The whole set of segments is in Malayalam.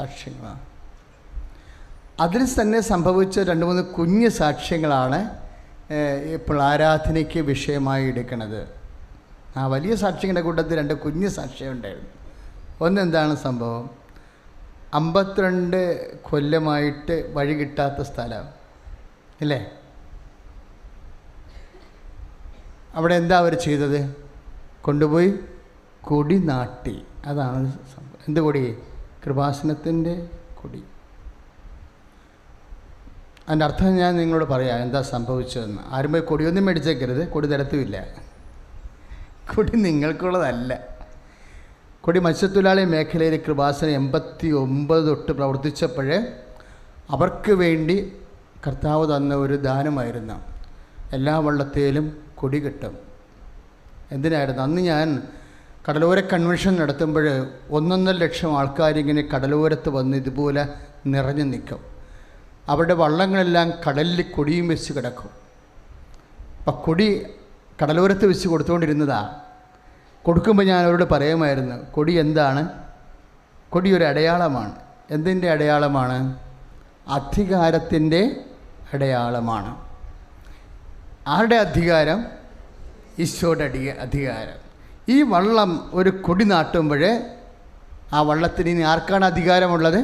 സാക്ഷ്യങ്ങളാണ്. അതിൽ തന്നെ സംഭവിച്ച 2-3 കുഞ്ഞ് സാക്ഷ്യങ്ങളാണ് ഇപ്പോൾ ആരാധനയ്ക്ക് വിഷയമായി എടുക്കുന്നത്. ആ വലിയ സാക്ഷ്യങ്ങളുടെ കൂട്ടത്തിൽ 2 കുഞ്ഞ് സാക്ഷ്യം ഉണ്ടായിരുന്നു. ഒന്നെന്താണ് സംഭവം? 52 കൊല്ലമായിട്ട് വഴി കിട്ടാത്ത സ്ഥലം അല്ലേ? അവിടെ എന്താ അവർ ചെയ്തത്? കൊണ്ടുപോയി കൊടി നാട്ടി. അതാണ് സംഭവം. എന്ത് കൊടി? കൃപാസനത്തിൻ്റെ കൊടി. അതിൻ്റെ അർത്ഥം ഞാൻ നിങ്ങളോട് പറയാം എന്താ സംഭവിച്ചതെന്ന്. ആരും പോയി കൊടിയൊന്നും മേടിച്ചേക്കരുത്, കൊടി തരത്തുമില്ല. കൊടി നിങ്ങൾക്കുള്ളതല്ല. കൊടി മത്സ്യത്തൊഴിലാളി മേഖലയിൽ കൃപാസനം 89 തൊട്ട് പ്രവർത്തിച്ചപ്പോൾ അവർക്ക് വേണ്ടി കർത്താവ് തന്ന ഒരു ദാനമായിരുന്നു. എല്ലാ വള്ളത്തേലും കൊടി കിട്ടും. എന്തിനായിരുന്നു? അന്ന് ഞാൻ കടലോര കൺവെൻഷൻ നടത്തുമ്പോൾ 1.5 ലക്ഷം ആൾക്കാരിങ്ങനെ കടലോരത്ത് വന്ന് ഇതുപോലെ നിറഞ്ഞു നിൽക്കും. അവരുടെ വള്ളങ്ങളെല്ലാം കടലിൽ കൊടിയും വെച്ച് കിടക്കും. അപ്പം കൊടി കടലോരത്ത് വെച്ച് കൊടുത്തുകൊണ്ടിരുന്നതാണ്. കൊടുക്കുമ്പോൾ ഞാൻ അവരോട് പറയുമായിരുന്നു, കൊടി എന്താണ്? കൊടി ഒരു അടയാളമാണ്. എന്തിൻ്റെ അടയാളമാണ്? അധികാരത്തിൻ്റെ അടയാളമാണ്. ആരുടെ അധികാരം? ഈശോയുടെ അധികാരം. ഈ വള്ളം ഒരു കൊടി നാട്ടുമ്പോൾ ആ വള്ളത്തിന് ഇനി ആർക്കാണ് അധികാരമുള്ളത്?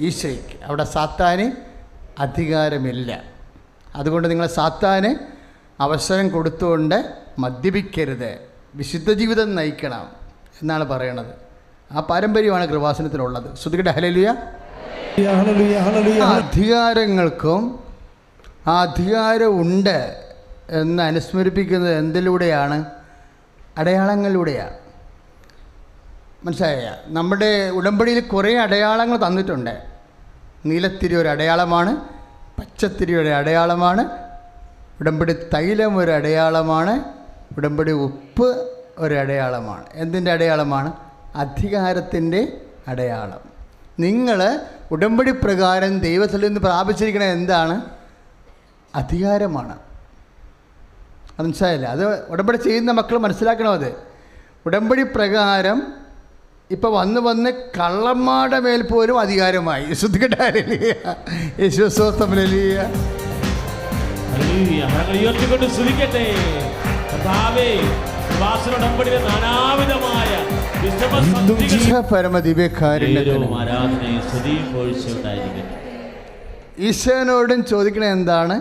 ഈശോയ്ക്ക്. അവിടെ സാത്താന് അധികാരമില്ല. അതുകൊണ്ട് നിങ്ങൾ സാത്താന് അവസരം കൊടുത്തുകൊണ്ട് മദ്യപിക്കരുത്, വിശുദ്ധ ജീവിതം നയിക്കണം എന്നാണ് പറയണത്. ആ പാരമ്പര്യമാണ് കൃപാസനത്തിലുള്ളത്. ശ്രുതികട്ടെ ഹല്ലേലൂയ. അധികാരങ്ങൾക്കും ആ അധികാരം ഉണ്ട് എന്ന് അനുസ്മരിപ്പിക്കുന്നത് എന്തിലൂടെയാണ്? അടയാളങ്ങളിലൂടെയാണ്. മനസ്സിലായ? നമ്മുടെ ഉടമ്പടിയിൽ കുറേ അടയാളങ്ങൾ തന്നിട്ടുണ്ട്. നീലത്തിരി ഒരു അടയാളമാണ്, പച്ചത്തിരി ഒരു അടയാളമാണ്, ഉടമ്പടി തൈലം ഒരു അടയാളമാണ്, ഉടമ്പടി ഉപ്പ് ഒരു അടയാളമാണ്. എന്തിൻ്റെ അടയാളമാണ്? അധികാരത്തിൻ്റെ അടയാളം. നിങ്ങൾ ഉടമ്പടി പ്രകാരം ദൈവത്തിൽ നിന്ന് പ്രാപിച്ചിരിക്കുന്നത് എന്താണ്? അധികാരമാണ്. അത് മനസ്സിലായില്ല? അത് ഉടമ്പടി ചെയ്യുന്ന മക്കൾ മനസ്സിലാക്കണം. അത് ഉടമ്പടി പ്രകാരം ഇപ്പോൾ വന്ന് കള്ളന്മാരുടെ മേൽ പോലും അധികാരമായി. ഈശോനോടും ചോദിക്കണത് എന്താണ്?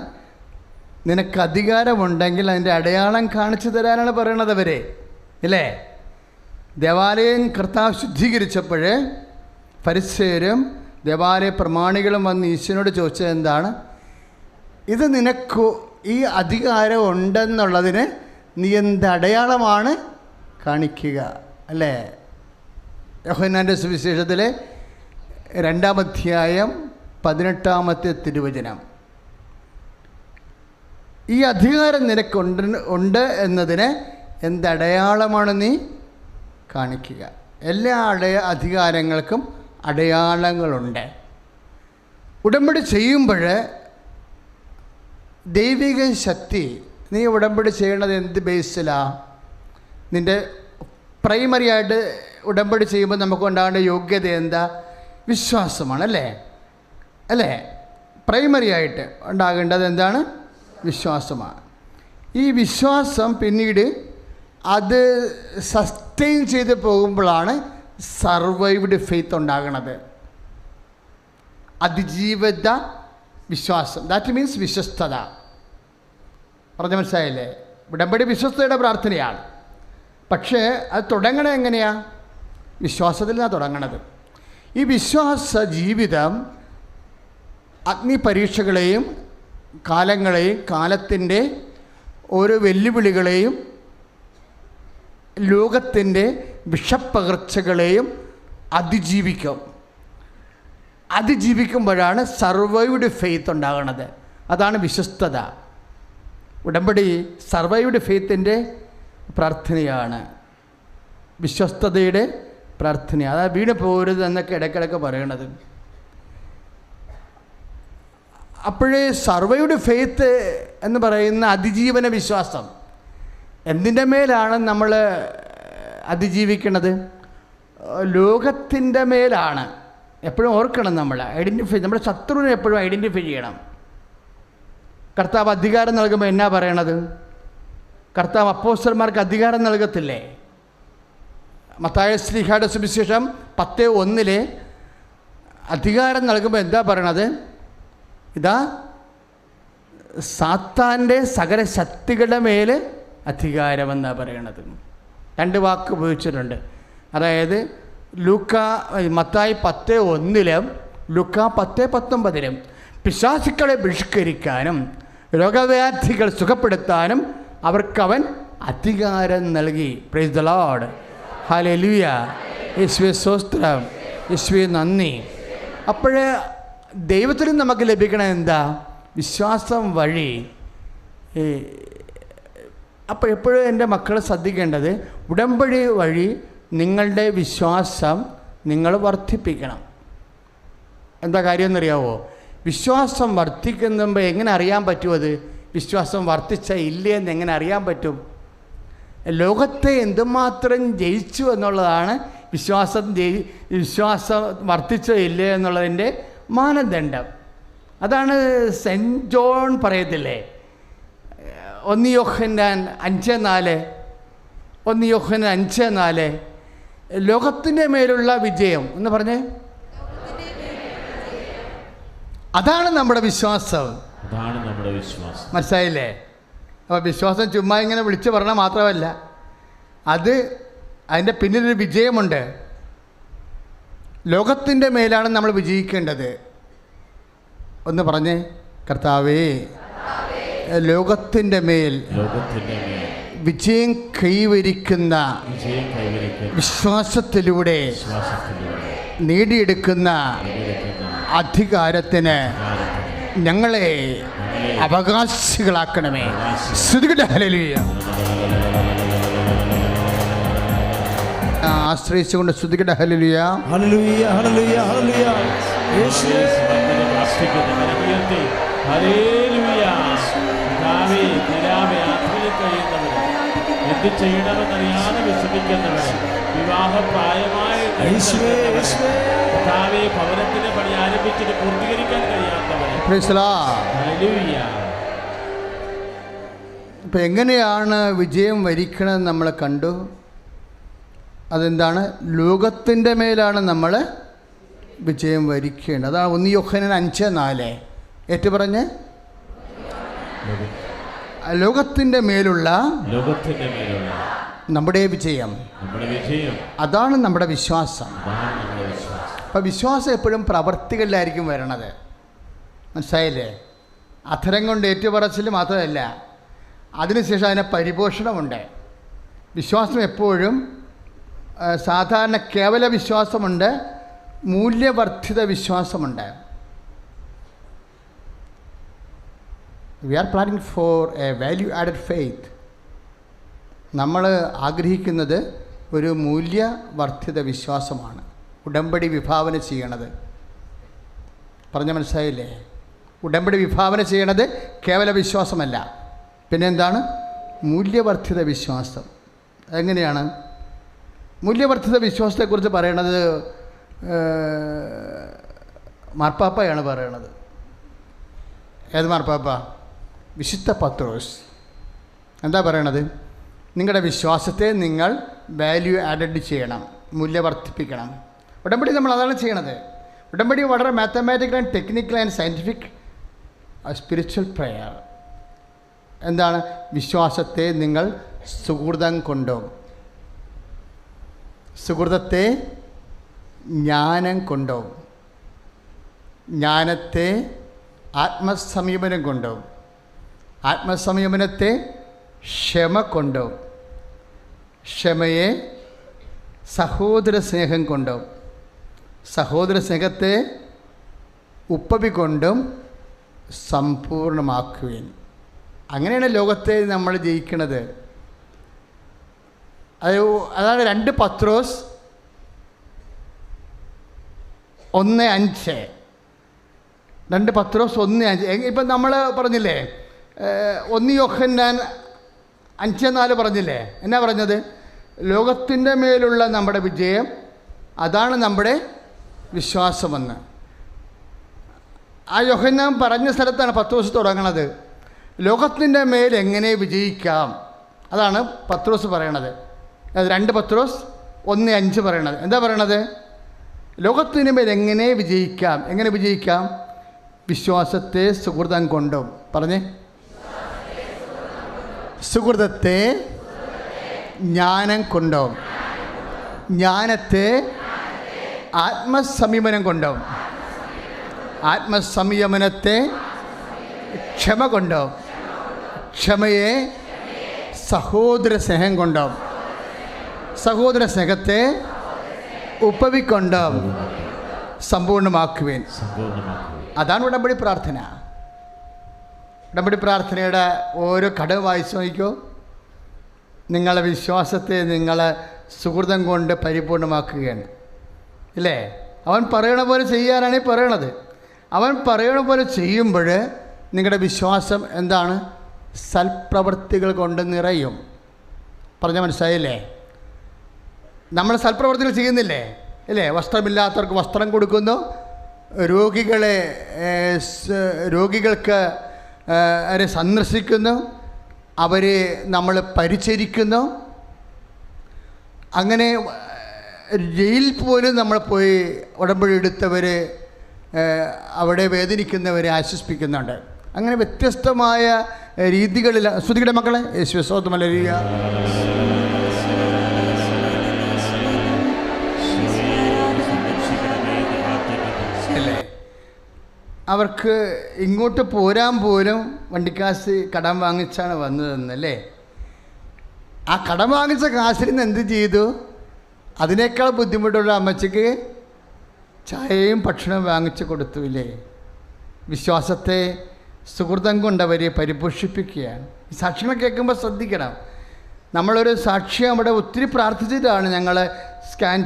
നിനക്ക് അധികാരമുണ്ടെങ്കിൽ അതിൻ്റെ അടയാളം കാണിച്ചു തരാനാണ് പറയണത് അവരെ, ഇല്ലേ? ദേവാലയം കർത്താവ് ശുദ്ധീകരിച്ചപ്പോൾ ഫരിസേയരും ദേവാലയ പ്രമാണികളും വന്ന് ഈശോനോട് ചോദിച്ചത് എന്താണ്? ഇത് നിനക്ക് ഈ അധികാരം ഉണ്ടെന്നുള്ളതിന് നീ എന്ത് അടയാളമാണ് കാണിക്കുക, അല്ലേ? യോഹന്നാൻ്റെ സുവിശേഷത്തിലെ 2-ാം അധ്യായം 18-ാമത്തെ തിരുവചനം. ഈ അധികാരം നിനക്കുണ്ട് എന്നതിന് എന്തടയാളമാണ് നീ കാണിക്കുക? എല്ലാ അധികാരങ്ങൾക്കും അടയാളങ്ങളുണ്ട്. ഉടമ്പടി ചെയ്യുമ്പോൾ ദൈവിക ശക്തി, നീ ഉടമ്പടി ചെയ്യണത് എന്ത് ബേസിലാണ്? നിൻ്റെ പ്രൈമറി ആയിട്ട് ഉടമ്പടി ചെയ്യുമ്പോൾ നമുക്ക് ഉണ്ടാകേണ്ട യോഗ്യത എന്താ? വിശ്വാസമാണ്, അല്ലേ? പ്രൈമറി ആയിട്ട് ഉണ്ടാകേണ്ടത് എന്താണ്? വിശ്വാസമാണ്. ഈ വിശ്വാസം പിന്നീട് അത് സസ്റ്റെയിൻ ചെയ്ത് പോകുമ്പോഴാണ് സർവൈവ്ഡ് ഫെയ്ത്ത് ഉണ്ടാകണത്. അതിജീവിത വിശ്വാസം, ദാറ്റ് മീൻസ് വിശ്വസ്തത. പറഞ്ഞ മനസ്സിലായില്ലേ? ഉടമ്പടി വിശ്വസ്തയുടെ പ്രാർത്ഥനയാണ്. പക്ഷേ അത് തുടങ്ങണത് എങ്ങനെയാണ്? വിശ്വാസത്തിൽ നിന്നാണ് തുടങ്ങണത്. ഈ വിശ്വാസ ജീവിതം അഗ്നിപരീക്ഷകളെയും കാലങ്ങളെയും കാലത്തിൻ്റെ ഓരോ വെല്ലുവിളികളെയും ലോകത്തിൻ്റെ വിഷപ്പകർച്ചകളെയും അതിജീവിക്കുമ്പോഴാണ് സർവൈവ്ഡ് ഫെയ്ത്ത് ഉണ്ടാകുന്നത്. അതാണ് വിശ്വസ്തത. ഉടമ്പടി സർവൈവ്ഡ് ഫെയ്ത്തിൻ്റെ പ്രാർത്ഥനയാണ്, വിശ്വസ്തതയുടെ പ്രാർത്ഥനയാണ്. അതാ വീണ് പോരുത് എന്നൊക്കെ ഇടയ്ക്കിടയ്ക്ക് പറയണത്. അപ്പോഴേ സർവൈവ്ഡ് ഫെയ്ത്ത് എന്ന് പറയുന്ന അതിജീവന വിശ്വാസം എന്തിൻ്റെ മേലാണ് നമ്മൾ അതിജീവിക്കുന്നത്? ലോകത്തിൻ്റെ മേലാണ്. എപ്പോഴും ഓർക്കണം, നമ്മൾ നമ്മുടെ ശത്രുവിനെ എപ്പോഴും ഐഡൻറ്റിഫൈ ചെയ്യണം. കർത്താവ് അധികാരം നൽകുമ്പോൾ എന്നാ പറയണത്? കർത്താവ് അപ്പോസ്തലന്മാർക്ക് അധികാരം നൽകത്തില്ലേ? മത്തായി ശ്ലീഹായുടെ സുവിശേഷം 10:1 അധികാരം നൽകുമ്പോൾ എന്താ പറയണത്? ഇതാ സാത്താൻ്റെ സകല ശക്തികളുടെ മേൽ അധികാരമെന്നാണ് പറയണത്. 2 വാക്ക് ഉപയോഗിച്ചിട്ടുണ്ട്. അതായത് മത്തായി 10:1 ലൂക്ക 10:19 പിശാചുക്കളെ ബഹിഷ്കരിക്കാനും രോഗവ്യാധികൾ സുഖപ്പെടുത്താനും അവർക്കവൻ അധികാരം നൽകി. പ്രൈസ് ദി ലോർഡ്, ഹല്ലേലൂയ, യേശുവേ സ്തോത്രം, യേശുവേ നന്ദി. അപ്പോഴേ ദൈവത്തിൽ നമുക്ക് ലഭിക്കണത് എന്താ? വിശ്വാസം വഴി. അപ്പോൾ എപ്പോഴും എൻ്റെ മക്കൾ ശ്രദ്ധിക്കേണ്ടത്, ഉടമ്പടി വഴി നിങ്ങളുടെ വിശ്വാസം നിങ്ങൾ വർദ്ധിപ്പിക്കണം. എന്താ കാര്യം എന്നറിയാവോ? വിശ്വാസം വർദ്ധിക്കുമ്പോൾ എങ്ങനെ അറിയാൻ പറ്റും? അത് വിശ്വാസം വർദ്ധിച്ച ഇല്ലേ എന്ന് എങ്ങനെ അറിയാൻ പറ്റും? ലോകത്തെ എന്തുമാത്രം ജയിച്ചു എന്നുള്ളതാണ് വിശ്വാസം വർദ്ധിച്ചോ ഇല്ലേ എന്നുള്ളതിൻ്റെ മാനദണ്ഡം. അതാണ് സെൻറ്റ് ജോൺ പറയത്തില്ലേ, 1 യോഹന്നാൻ 5:4 ലോകത്തിൻ്റെ മേലുള്ള വിജയം എന്ന് പറഞ്ഞേ, അതാണ് നമ്മുടെ വിശ്വാസം. മനസ്സിലായില്ലേ? അപ്പോൾ വിശ്വാസം ചുമ്മാ ഇങ്ങനെ വിളിച്ചു പറഞ്ഞാൽ മാത്രമല്ല, അതിൻ്റെ പിന്നിലൊരു വിജയമുണ്ട്. ലോകത്തിൻ്റെ മേലാണ് നമ്മൾ വിജയിക്കേണ്ടത്. ഒന്ന് പറഞ്ഞേ, കർത്താവേ ലോകത്തിൻ്റെ മേൽ വിജയം കൈവരിക്കുന്ന വിശ്വാസത്തിലൂടെ നേടിയെടുക്കുന്ന അധികാരത്തിന് ഞങ്ങളെ അവകാശികളാക്കണമേ. സ്തുതിക്കട്ടെ, ഹല്ലേലൂയ. ആശ്രയിച്ചുകൊണ്ട് സ്തുതിക്കട്ടെ, ഹല്ലേലൂയ, ഹല്ലേലൂയ, ഹല്ലേലൂയ, ഹല്ലേലൂയ. യേശുവേ ഹല്ലേലൂയ. കർത്താവേ, നിരാമേ ആത്മീയ കഴിയുന്നവരെ, എന്ത് ചെയ്യണമെന്നറിയാതെ വിശ്രമിക്കുന്നവരെ, വിവാഹപ്രായമായ കർത്താവേ, ഭവനത്തിന്റെ പണി ആരംഭിച്ചിട്ട് പൂർത്തീകരിക്കാൻ കഴിയാത്തവരെ, ഇപ്പം എങ്ങനെയാണ് വിജയം വരിക്കണമെന്ന് നമ്മൾ കണ്ടു. അതെന്താണ്? ലോകത്തിൻ്റെ മേലാണ് നമ്മൾ വിജയം വരിക്കേണ്ടത്. അതാണ് 1 യോഹന്നാൻ 5:4 ഏറ്റു പറഞ്ഞ്, ലോകത്തിൻ്റെ മേലുള്ള നമ്മുടെ വിജയം, അതാണ് നമ്മുടെ വിശ്വാസം. അപ്പം വിശ്വാസം എപ്പോഴും പ്രവർത്തികളിലായിരിക്കും വരണത്. മനസ്സിലായില്ലേ? അധരം കൊണ്ട് ഏറ്റുപറച്ചിൽ മാത്രമല്ല, അതിനുശേഷം അതിനെ പരിപോഷണമുണ്ട്. വിശ്വാസം എപ്പോഴും സാധാരണ കേവല വിശ്വാസമുണ്ട്, മൂല്യവർദ്ധിത വിശ്വാസമുണ്ട്. We are planning for a value added faith. നമ്മൾ ആഗ്രഹിക്കുന്നത് ഒരു മൂല്യവർദ്ധിത വിശ്വാസമാണ്. ഉടമ്പടി വിഭാവന ചെയ്യണത് പറഞ്ഞ മനസ്സിലായില്ലേ? ഉടമ്പടി വിഭാവന ചെയ്യണത് കേവല വിശ്വാസമല്ല, പിന്നെ എന്താണ്? മൂല്യവർദ്ധിത വിശ്വാസം. എങ്ങനെയാണ് മൂല്യവർദ്ധിത വിശ്വാസത്തെക്കുറിച്ച് പറയണത്? മാർപ്പാപ്പയാണ് പറയണത്. ഏത് മാർപ്പാപ്പ? വിശുദ്ധ പത്രോസ്. എന്താ പറയണത്? നിങ്ങളുടെ വിശ്വാസത്തെ നിങ്ങൾ വാല്യൂ ആഡഡ് ചെയ്യണം, മൂല്യവർദ്ധിപ്പിക്കണം. ഉടമ്പടി നമ്മൾ അതാണ് ചെയ്യണത്. ഉടമ്പടി വളരെ mathematical and technical and scientific spiritual prayer. എന്താണ്? വിശ്വാസത്തെ നിങ്ങൾ സുഹൃതം കൊണ്ടും, സുഹൃതത്തെ ജ്ഞാനം കൊണ്ടും, ജ്ഞാനത്തെ ആത്മസംയമനം കൊണ്ടും, ആത്മസംയമനത്തെ ക്ഷമ കൊണ്ടും, ക്ഷമയെ സഹോദര സ്നേഹം കൊണ്ടും, സഹോദര സ്നേഹത്തെ ഉപ്പവി കൊണ്ടും സമ്പൂർണ്ണമാക്കുവിൻ. അങ്ങനെയാണ് ലോകത്തെ നമ്മൾ ജയിക്കുന്നത്. അതാണ് 2 പത്രോസ് 1:5. 2 പത്രോസ് 1:5. ഇപ്പം നമ്മൾ പറഞ്ഞില്ലേ, 1 യോഹന്നാൻ 5:4 പറഞ്ഞില്ലേ? എന്നാ പറഞ്ഞത്? ലോകത്തിൻ്റെ മേലുള്ള നമ്മുടെ വിജയം, അതാണ് നമ്മുടെ വിശ്വാസമെന്ന്. ആ യോഹന്നാൻ പറഞ്ഞ സ്ഥലത്താണ് പത്രോസ് തുടങ്ങണത്. ലോകത്തിൻ്റെ മേൽ എങ്ങനെ വിജയിക്കാം, അതാണ് പത്രോസ് പറയണത്. അത് 2 പത്രോസ് 1:5 പറയണത്. എന്താ പറയണത്? ലോകത്തിന് മേൽ എങ്ങനെ വിജയിക്കാം. എങ്ങനെ വിജയിക്കാം? വിശ്വാസത്തെ സുഹൃതം കൊണ്ടും. പറഞ്ഞേ, സുഹൃതത്തെ ജ്ഞാനം കൊണ്ടും, ജ്ഞാനത്തെ ആത്മസംയമനം കൊണ്ടും, ആത്മസംയമനത്തെ ക്ഷമ കൊണ്ടും, ക്ഷമയെ സഹോദര സ്നേഹം കൊണ്ടും, സഹോദര സ്നേഹത്തെ ഉപവിക്കൊണ്ടും സമ്പൂർണ്ണമാക്കുവേൻ. അതാണ് ഉടമ്പടി പ്രാർത്ഥന. ഉടമ്പടി പ്രാർത്ഥനയുടെ ഓരോ ഘടകം വായിച്ചു നോക്കിക്കോ. നിങ്ങളെ വിശ്വാസത്തെ നിങ്ങൾ സുഹൃതം കൊണ്ട് പരിപൂർണമാക്കുകയാണ്, ഇല്ലേ? അവൻ പറയണ പോലെ ചെയ്യാനാണ് ഈ പറയണത്. അവൻ പറയണ പോലെ ചെയ്യുമ്പോൾ നിങ്ങളുടെ വിശ്വാസം എന്താണ്? സൽപ്രവൃത്തികൾ കൊണ്ട് നിറയും. പറഞ്ഞാൽ മനസ്സിലായില്ലേ? നമ്മൾ സൽപ്രവൃത്തികൾ ചെയ്യുന്നില്ലേ, ഇല്ലേ? വസ്ത്രമില്ലാത്തവർക്ക് വസ്ത്രം കൊടുക്കുന്നു, രോഗികൾക്ക് അവരെ സന്ദർശിക്കുന്നു, അവരെ നമ്മൾ പരിചരിക്കുന്നു. അങ്ങനെ ജയിലിൽ പോലും നമ്മൾ പോയി ഉടമ്പടി എടുത്തവർ അവിടെ വേദനിക്കുന്നവരെ ആശ്വസിപ്പിക്കുന്നുണ്ട്. അങ്ങനെ വ്യത്യസ്തമായ രീതികളിൽ ശ്രുതിയുടെ മക്കളെ യേശുസ്തോത്രമല്ലേലൂയ. അല്ലേ? അവർക്ക് ഇങ്ങോട്ട് പോരാൻ പോലും വണ്ടിക്കാശ് കടം വാങ്ങിച്ചാണ് വന്നതെന്നല്ലേ? ആ കടം വാങ്ങിച്ച കാശിൽ നിന്ന് എന്ത് ചെയ്തു? അതിനേക്കാൾ ബുദ്ധിമുട്ടുള്ള അമ്മച്ചിക്ക് ചായയും ഭക്ഷണവും വാങ്ങിച്ചു കൊടുത്തുമില്ലേ? വിശ്വാസത്തെ സുഹൃതം കൊണ്ടവരെ പരിപോഷിപ്പിക്കുകയാണ്. ഈ സാക്ഷ്യങ്ങൾ കേൾക്കുമ്പോൾ ശ്രദ്ധിക്കണം. നമ്മളൊരു സാക്ഷ്യം അവിടെ ഒത്തിരി പ്രാർത്ഥിച്ചിട്ടാണ് ഞങ്ങൾ സ്കാൻ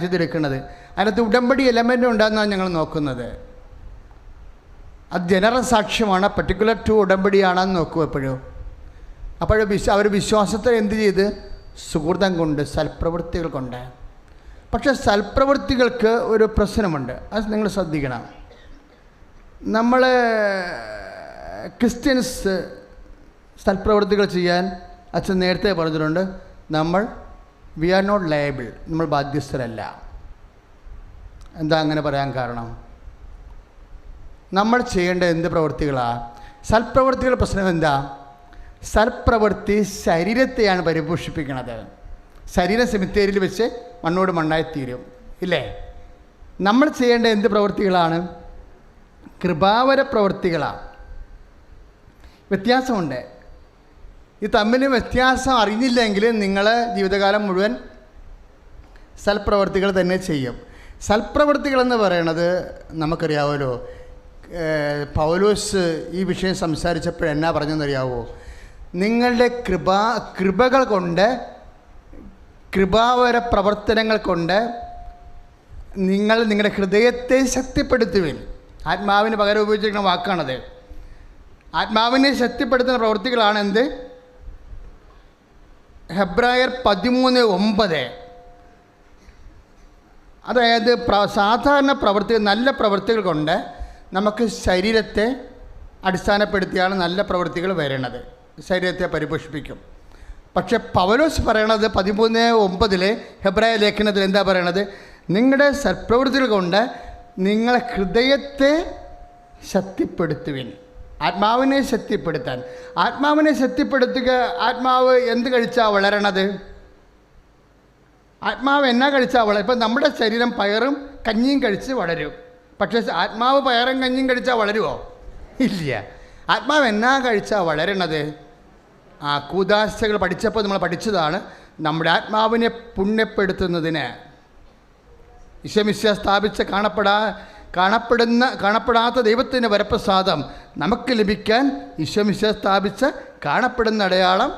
ചെയ്തെടുക്കുന്നത്. അതിനകത്ത് ഉടമ്പടി എലമെൻ്റ് ഉണ്ടെന്നാണ് ഞങ്ങൾ നോക്കുന്നത്. അത് ജനറൽ സാക്ഷ്യമാണ്, പർട്ടിക്കുലർ ടു ഉടമ്പടിയാണെന്ന് നോക്കൂ എപ്പോഴും. അപ്പോൾ അവർ വിശ്വാസത്തെ എന്ത് ചെയ്ത്? സുഹൃതം കൊണ്ട്, സൽപ്രവൃത്തികൾ കൊണ്ട്. പക്ഷേ സൽപ്രവൃത്തികൾക്ക് ഒരു പ്രശ്നമുണ്ട്, അത് നിങ്ങൾ ശ്രദ്ധിക്കണം. നമ്മൾ ക്രിസ്ത്യൻസ് സൽപ്രവൃത്തികൾ ചെയ്യാൻ അച്ഛൻ നേരത്തെ പറഞ്ഞിട്ടുണ്ട്. വി ആർ നോട്ട് ലയബിൾ, നമ്മൾ ബാധ്യസ്ഥരല്ല. എന്താ അങ്ങനെ പറയാൻ കാരണം? നമ്മൾ ചെയ്യേണ്ട എന്ത് പ്രവൃത്തികളാണ്? സൽപ്രവൃത്തികളുടെ പ്രശ്നം എന്താ? സൽപ്രവൃത്തി ശരീരത്തെയാണ് പരിപോഷിപ്പിക്കുന്നത്. ശരീരം സെമിത്തേരിയിൽ വെച്ച് മണ്ണോട് മണ്ണായിത്തീരും, ഇല്ലേ? നമ്മൾ ചെയ്യേണ്ട എന്ത് പ്രവൃത്തികളാണ്? കൃപാവര പ്രവൃത്തികളാണ്. വ്യത്യാസമുണ്ട്. ഈ തമ്മിൽ വ്യത്യാസം അറിഞ്ഞില്ലെങ്കിൽ നിങ്ങൾ ജീവിതകാലം മുഴുവൻ സൽപ്രവൃത്തികൾ തന്നെ ചെയ്യും. സൽപ്രവൃത്തികളെന്ന് പറയണത് നമുക്കറിയാമല്ലോ. പൗലോസ് ഈ വിഷയം സംസാരിച്ചപ്പോൾ എന്നാ പറഞ്ഞെന്നറിയാവോ? നിങ്ങളുടെ കൃപകൾ കൊണ്ട്, കൃപാവര പ്രവർത്തനങ്ങൾ കൊണ്ട് നിങ്ങളുടെ ഹൃദയത്തെ ശക്തിപ്പെടുത്തുവിൻ. ആത്മാവിന് പകരം ഉപയോഗിച്ചിരിക്കുന്ന വാക്കാണത്. ആത്മാവിനെ ശക്തിപ്പെടുത്തുന്ന പ്രവൃത്തികളാണ് എന്ത്? ഹെബ്രായർ 13:9. അതായത് സാധാരണ പ്രവൃത്തികൾ, നല്ല പ്രവൃത്തികൾ കൊണ്ട് നമുക്ക് ശരീരത്തെ അടിസ്ഥാനപ്പെടുത്തിയാണ് നല്ല പ്രവൃത്തികൾ വരണത്. ശരീരത്തെ പരിപോഷിപ്പിക്കും. പക്ഷെ പൗലോസ് പറയണത് 13:9 ഹെബ്രായ ലേഖനത്തിൽ എന്താ പറയണത്? നിങ്ങളുടെ സൽപ്രവൃത്തികൾ കൊണ്ട് നിങ്ങളെ ഹൃദയത്തെ ശക്തിപ്പെടുത്തുവിൻ. ആത്മാവിനെ ശക്തിപ്പെടുത്താൻ. ആത്മാവിനെ ശക്തിപ്പെടുത്തുക. ആത്മാവ് എന്ത് കഴിച്ചാൽ വളരണത്? ആത്മാവ് എന്നാ കഴിച്ചാൽ വളരും? ഇപ്പം നമ്മുടെ ശരീരം പയറും കഞ്ഞിയും കഴിച്ച് വളരും. പക്ഷേ ആത്മാവ് പയറും കഞ്ഞിയും കഴിച്ചാൽ വളരുമോ? ഇല്ല. ആത്മാവ് എന്നാ കഴിച്ചാൽ വളരണത്? കൂദാശകൾ പഠിച്ചപ്പോൾ നമ്മൾ പഠിച്ചതാണ്. നമ്മുടെ ആത്മാവിനെ പുണ്യപ്പെടുത്തുന്നതിന് ഈശോമിശിഹാ സ്ഥാപിച്ച കാണപ്പെടാത്ത ദൈവത്തിൻ്റെ വരപ്രസാദം നമുക്ക് ലഭിക്കാൻ ഈശോമിശിഹാ സ്ഥാപിച്ച കാണപ്പെടുന്ന അടയാളം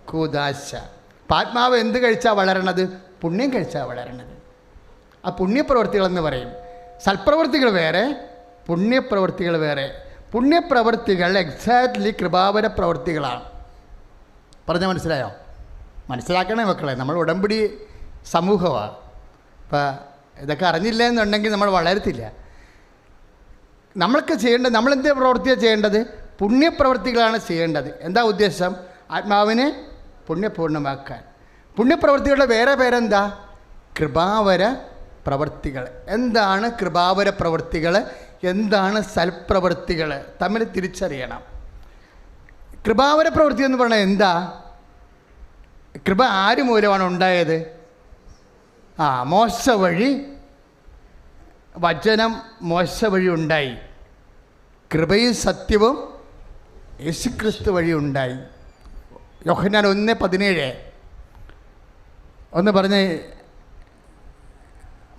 കൂദാശ. അപ്പം ആത്മാവ് എന്ത് കഴിച്ചാൽ വളരണത്? പുണ്യം കഴിച്ചാൽ വളരണത്. ആ പുണ്യപ്രവൃത്തികളെന്ന് പറയും. സൽപ്രവൃത്തികൾ വേറെ, പുണ്യപ്രവൃത്തികൾ വേറെ. പുണ്യപ്രവൃത്തികൾ എക്സാക്ട്ലി കൃപാവര പ്രവൃത്തികളാണ്. പറഞ്ഞാൽ മനസ്സിലായോ? മനസ്സിലാക്കണേ മക്കളെ, നമ്മൾ ഉടമ്പടി സമൂഹമാണ്. ഇപ്പം ഇതൊക്കെ അറിഞ്ഞില്ല എന്നുണ്ടെങ്കിൽ നമ്മൾ വളരത്തില്ല. നമ്മൾക്ക് ചെയ്യേണ്ടത്, നമ്മളെന്ത് പ്രവൃത്തിയാണ് ചെയ്യേണ്ടത്? പുണ്യപ്രവൃത്തികളാണ് ചെയ്യേണ്ടത്. എന്താ ഉദ്ദേശം? ആത്മാവിനെ പുണ്യപൂർണ്ണമാക്കാൻ. പുണ്യപ്രവൃത്തികളുടെ വേറെ പേരെന്താ? കൃപാവര പ്രവൃത്തികൾ. എന്താണ് കൃപാവര പ്രവൃത്തികൾ? എന്താണ് സൽപ്രവൃത്തികൾ? തമ്മിൽ തിരിച്ചറിയണം. കൃപാവര പ്രവൃത്തി എന്ന് പറഞ്ഞാൽ എന്താ? കൃപ ആര് മൂലമാണ് ഉണ്ടായത്? മോശ വഴി, വചനം മോശ വഴി ഉണ്ടായി. കൃപയും സത്യവും യേശുക്രിസ്തു വഴി ഉണ്ടായി. യോഹന്നാൻ 1:17 ഒന്ന് പറഞ്ഞ്.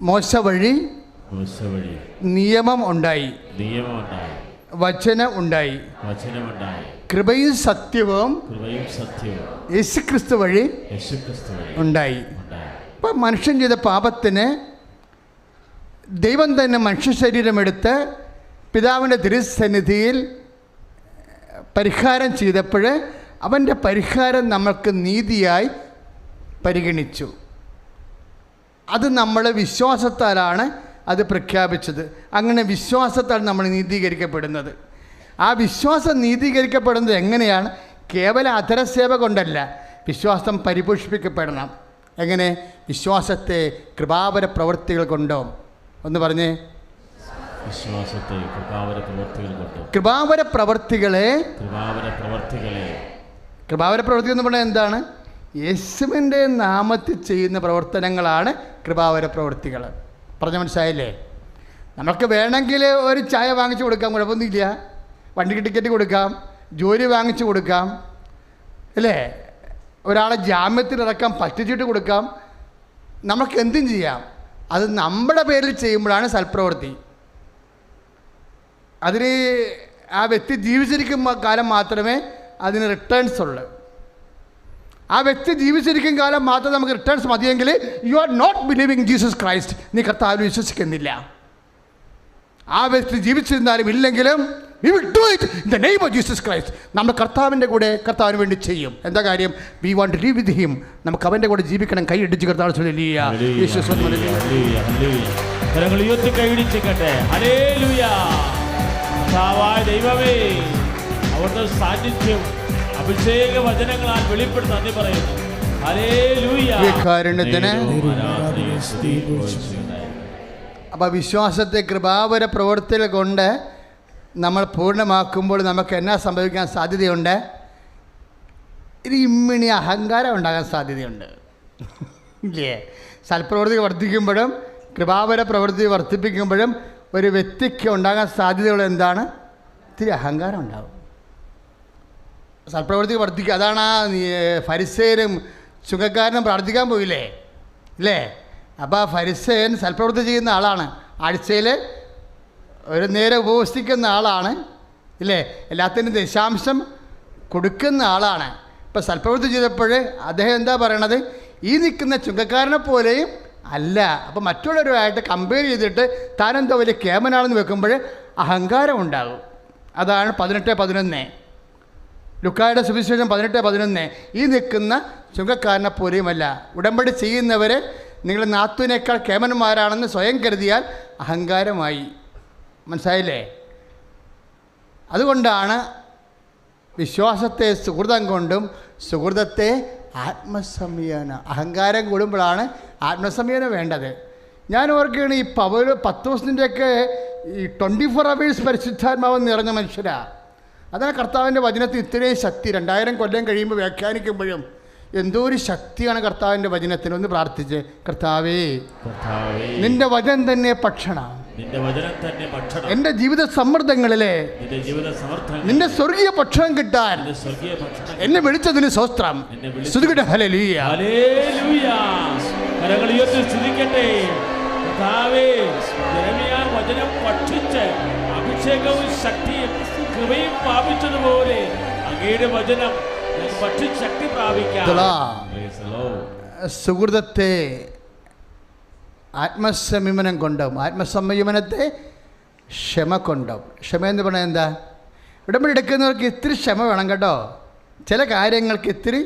മോശ വഴി നിയമം ഉണ്ടായി, വചനം ഉണ്ടായി. കൃപയും സത്യവും യേശുക്രിസ്തു വഴി ഉണ്ടായി. ഇപ്പം മനുഷ്യൻ ചെയ്ത പാപത്തിന് ദൈവം തന്നെ മനുഷ്യ ശരീരമെടുത്ത് പിതാവിൻ്റെ തിരുസന്നിധിയിൽ പരിഹാരം ചെയ്തപ്പോൾ അവൻ്റെ പരിഹാരം നമ്മൾക്ക് നീതിയായി പരിഗണിച്ചു. അത് നമ്മൾ വിശ്വാസത്താലാണ് അത് പ്രഖ്യാപിച്ചത്. അങ്ങനെ വിശ്വാസത്താൽ നമ്മൾ നീതീകരിക്കപ്പെടുന്നത്. ആ വിശ്വാസം നീതീകരിക്കപ്പെടുന്നത് എങ്ങനെയാണ്? കേവല അധരസേവ കൊണ്ടല്ല. വിശ്വാസം പരിപോഷിപ്പിക്കപ്പെടണം. എങ്ങനെ? വിശ്വാസത്തെ കൃപാവര പ്രവൃത്തികൾ കൊണ്ടോ. ഒന്ന് പറഞ്ഞേ. വിശ്വാസത്തെ കൃപാവര പ്രവൃത്തികൾ കൊണ്ടോ. കൃപാവര പ്രവൃത്തികൾ എന്ന് പറഞ്ഞാൽ എന്താണ്? യേശുവിൻ്റെ നാമത്തിൽ ചെയ്യുന്ന പ്രവർത്തനങ്ങളാണ് കൃപാവര പ്രവൃത്തികൾ. പറഞ്ഞ മനസ്സിലായില്ലേ? നമുക്ക് വേണമെങ്കിൽ ഒരു ചായ വാങ്ങിച്ചു കൊടുക്കാം, കുഴപ്പമൊന്നുമില്ല. വണ്ടിക്ക് ടിക്കറ്റ് കൊടുക്കാം, ജോലി വാങ്ങിച്ചു കൊടുക്കാം, അല്ലേ? ഒരാളെ ജാമ്യത്തിലിറക്കാം, പറ്റിച്ചിട്ട് കൊടുക്കാം, നമുക്ക് എന്തും ചെയ്യാം. അത് നമ്മുടെ പേരിൽ ചെയ്യുമ്പോഴാണ് സൽപ്രവൃത്തി. അതിന് ആ വ്യക്തി ജീവിച്ചിരിക്കുന്ന കാലം മാത്രമേ അതിന് റിട്ടേൺസ് ഉള്ളൂ. ആ വ്യക്തി ജീവിച്ചിരിക്കും കാലം മാത്രം നമുക്ക് റിട്ടേൺസ് മതിയെങ്കിൽ you are not believing Jesus Christ. നീ കർത്താവിൽ വിശ്വസിക്കുന്നില്ല. ആ വ്യക്തി ജീവിച്ചിരുന്നാലും ഇല്ലെങ്കിലും we will do it in the name of Jesus Christ. നമ്മൾ കർത്താവിൻ്റെ കൂടെ കർത്താവിന് വേണ്ടി ചെയ്യും. എന്താ കാര്യം? we want to live with him. നമുക്ക് അവൻ്റെ കൂടെ ജീവിക്കണം. കൈയിടിച്ച് കർത്താവ് ദൈവമേ, അവിടുത്തെ സാന്നിധ്യം അഭിഷേക വചനങ്ങളാൽ വെളിപ്പെടുത്തി നന്ദി പറയുന്നു. അപ്പോൾ വിശ്വാസത്തെ കൃപാവര പ്രവൃത്തികൾ കൊണ്ട് നമ്മൾ പൂർണ്ണമാക്കുമ്പോൾ നമുക്ക് എന്നാ സംഭവിക്കാൻ സാധ്യതയുണ്ട്? ഇത് ഇമ്മിണി അഹങ്കാരം ഉണ്ടാകാൻ സാധ്യതയുണ്ട്, ഇല്ലേ? സൽപ്രവൃത്തി വർദ്ധിക്കുമ്പോഴും കൃപാവര പ്രവൃത്തി വർദ്ധിപ്പിക്കുമ്പോഴും ഒരു വ്യക്തിക്ക് ഉണ്ടാകാൻ സാധ്യതയുള്ള എന്താണ്? ഇത്തിരി അഹങ്കാരം ഉണ്ടാകും. സൽപ്രവൃത്തി വർദ്ധിക്കുക. അതാണ് ആ ഫരിസേയനും ചുങ്കക്കാരനും പ്രാർത്ഥിക്കാൻ പോയില്ലേ, ഇല്ലേ? അപ്പോൾ ആ ഫരിസേയൻ സൽപ്രവൃത്തി ചെയ്യുന്ന ആളാണ്. ആഴ്ചയിൽ ഒരു നേരം ഉപവസിക്കുന്ന ആളാണ്, ഇല്ലേ? എല്ലാത്തിനും ദശാംശം കൊടുക്കുന്ന ആളാണ്. ഇപ്പോൾ സൽപ്രവൃത്തി ചെയ്തപ്പോൾ അദ്ദേഹം എന്താ പറയണത്? ഈ നിൽക്കുന്ന ചുങ്കക്കാരനെ പോലെയും അല്ല. അപ്പോൾ മറ്റുള്ളവരുമായിട്ട് കമ്പയർ ചെയ്തിട്ട് താനെന്തോ വലിയ കേമനാണെന്ന് വെക്കുമ്പോൾ അഹങ്കാരം ഉണ്ടാകും. അതാണ് 18:11. ലുക്കായുടെ സുവിശേഷം 18:11. ഈ നിൽക്കുന്ന ചുങ്കക്കാരനെ പോലെയുമല്ല. ഉടമ്പടി ചെയ്യുന്നവർ നിങ്ങൾ നാത്തുവിനേക്കാൾ കേമന്മാരാണെന്ന് സ്വയം കരുതിയാൽ അഹങ്കാരമായി. മനസ്സിലായില്ലേ? അതുകൊണ്ടാണ് വിശ്വാസത്തെ സുഹൃതം കൊണ്ടും സുഹൃതത്തെ ആത്മസംയമനം. അഹങ്കാരം കൂടുമ്പോഴാണ് ആത്മസംയമനം വേണ്ടത്. ഞാൻ ഓർക്കുകയാണ്, ഈ പത്രോസിൻ്റെയൊക്കെ ഈ 24 hours പരിശുദ്ധാത്മാവ് നിറഞ്ഞ മനുഷ്യരാണ്. അതാണ് കർത്താവിൻ്റെ വചനത്തിന് ഇത്രയും ശക്തി. 2000 കൊല്ലം കഴിയുമ്പോൾ വ്യാഖ്യാനിക്കുമ്പോഴും എന്തോ ഒരു ശക്തിയാണ് കർത്താവിൻ്റെ വചനത്തിന്. ഒന്ന് പ്രാർത്ഥിച്ച്, കർത്താവേ, നിന്റെ വചനം തന്നെ ഭക്ഷണം, എൻ്റെ ജീവിത സമ്മർദ്ദങ്ങളിലെ നിന്റെ സ്വർഗീയ ഭക്ഷണം കിട്ടാൻ എന്നെ വിളിച്ചതിന് സ്തോത്രം. സ്തുതിക്കട്ടെ. ഹല്ലേലൂയ. വചനം ഭക്ഷിച്ച് അഭിഷേകവും ശക്തിയും കൃപയും പ്രാപിച്ചതുപോലെ അങ്ങയുടെ വചനം ഭക്ഷിച്ച് ശക്തി പ്രാപിക്കാം. സുഹൃതത്തെ ആത്മസംയമനം കൊണ്ടും ആത്മസംയമനത്തെ ക്ഷമ കൊണ്ടും. ക്ഷമ എന്ന് പറഞ്ഞാൽ എന്താ? ഉടമ്പടി എടുക്കുന്നവർക്ക് ഇത്തിരി ക്ഷമ വേണം കേട്ടോ. ചില കാര്യങ്ങൾക്ക് ഇത്തിരി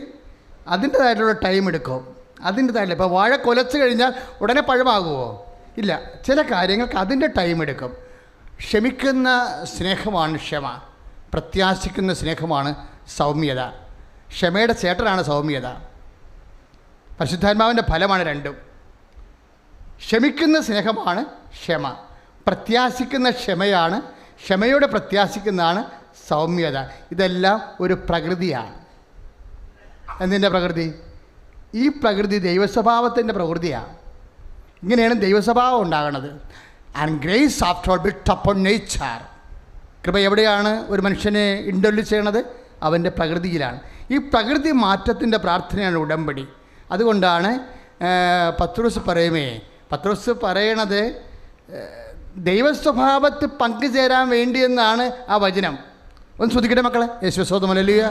അതിൻ്റെതായിട്ടുള്ള ടൈം എടുക്കും. അതിൻ്റെതായിട്ടില്ല. ഇപ്പോൾ വാഴ കൊലച്ച് കഴിഞ്ഞാൽ ഉടനെ പഴമാകുമോ? ഇല്ല, ചില കാര്യങ്ങൾക്ക് അതിൻ്റെ ടൈം എടുക്കും. ക്ഷമിക്കുന്ന സ്നേഹമാണ് ക്ഷമ, പ്രത്യാശിക്കുന്ന സ്നേഹമാണ് സൗമ്യത. ക്ഷമയുടെ ചേട്ടനാണ് സൗമ്യത. പരിശുദ്ധാത്മാവിൻ്റെ ഫലമാണ് രണ്ടും. ക്ഷമിക്കുന്ന സ്നേഹമാണ് ക്ഷമ, പ്രത്യാശിക്കുന്ന ക്ഷമയാണ്, ക്ഷമയോടെ പ്രത്യാശിക്കുന്നതാണ് സൗമ്യത. ഇതെല്ലാം ഒരു പ്രകൃതിയാണ്. എന്തിൻ്റെ പ്രകൃതി? ഈ പ്രകൃതി ദൈവസ്വഭാവത്തിൻ്റെ പ്രകൃതിയാണ്. ഇങ്ങനെയാണ് ദൈവസ്വഭാവം ഉണ്ടാകുന്നത്. And grace after all built upon nature. കൃപ എവിടെയാണ് ഒരു മനുഷ്യനെ ഇൻഡൊല്ല് ചെയ്യണത്? അവൻ്റെ പ്രകൃതിയിലാണ്. ഈ പ്രകൃതി മാറ്റത്തിൻ്റെ പ്രാർത്ഥനയാണ് ഉടമ്പടി. അതുകൊണ്ടാണ് പത്രോസ് പറയണത് ദൈവസ്വഭാവത്തിൽ പങ്കുചേരാൻ വേണ്ടിയെന്നാണ് ആ വചനം. ഒന്ന് ശ്രദ്ധിക്കട്ടെ മക്കളെ. യേശുസ്തോത്രം, ഹല്ലേലൂയ.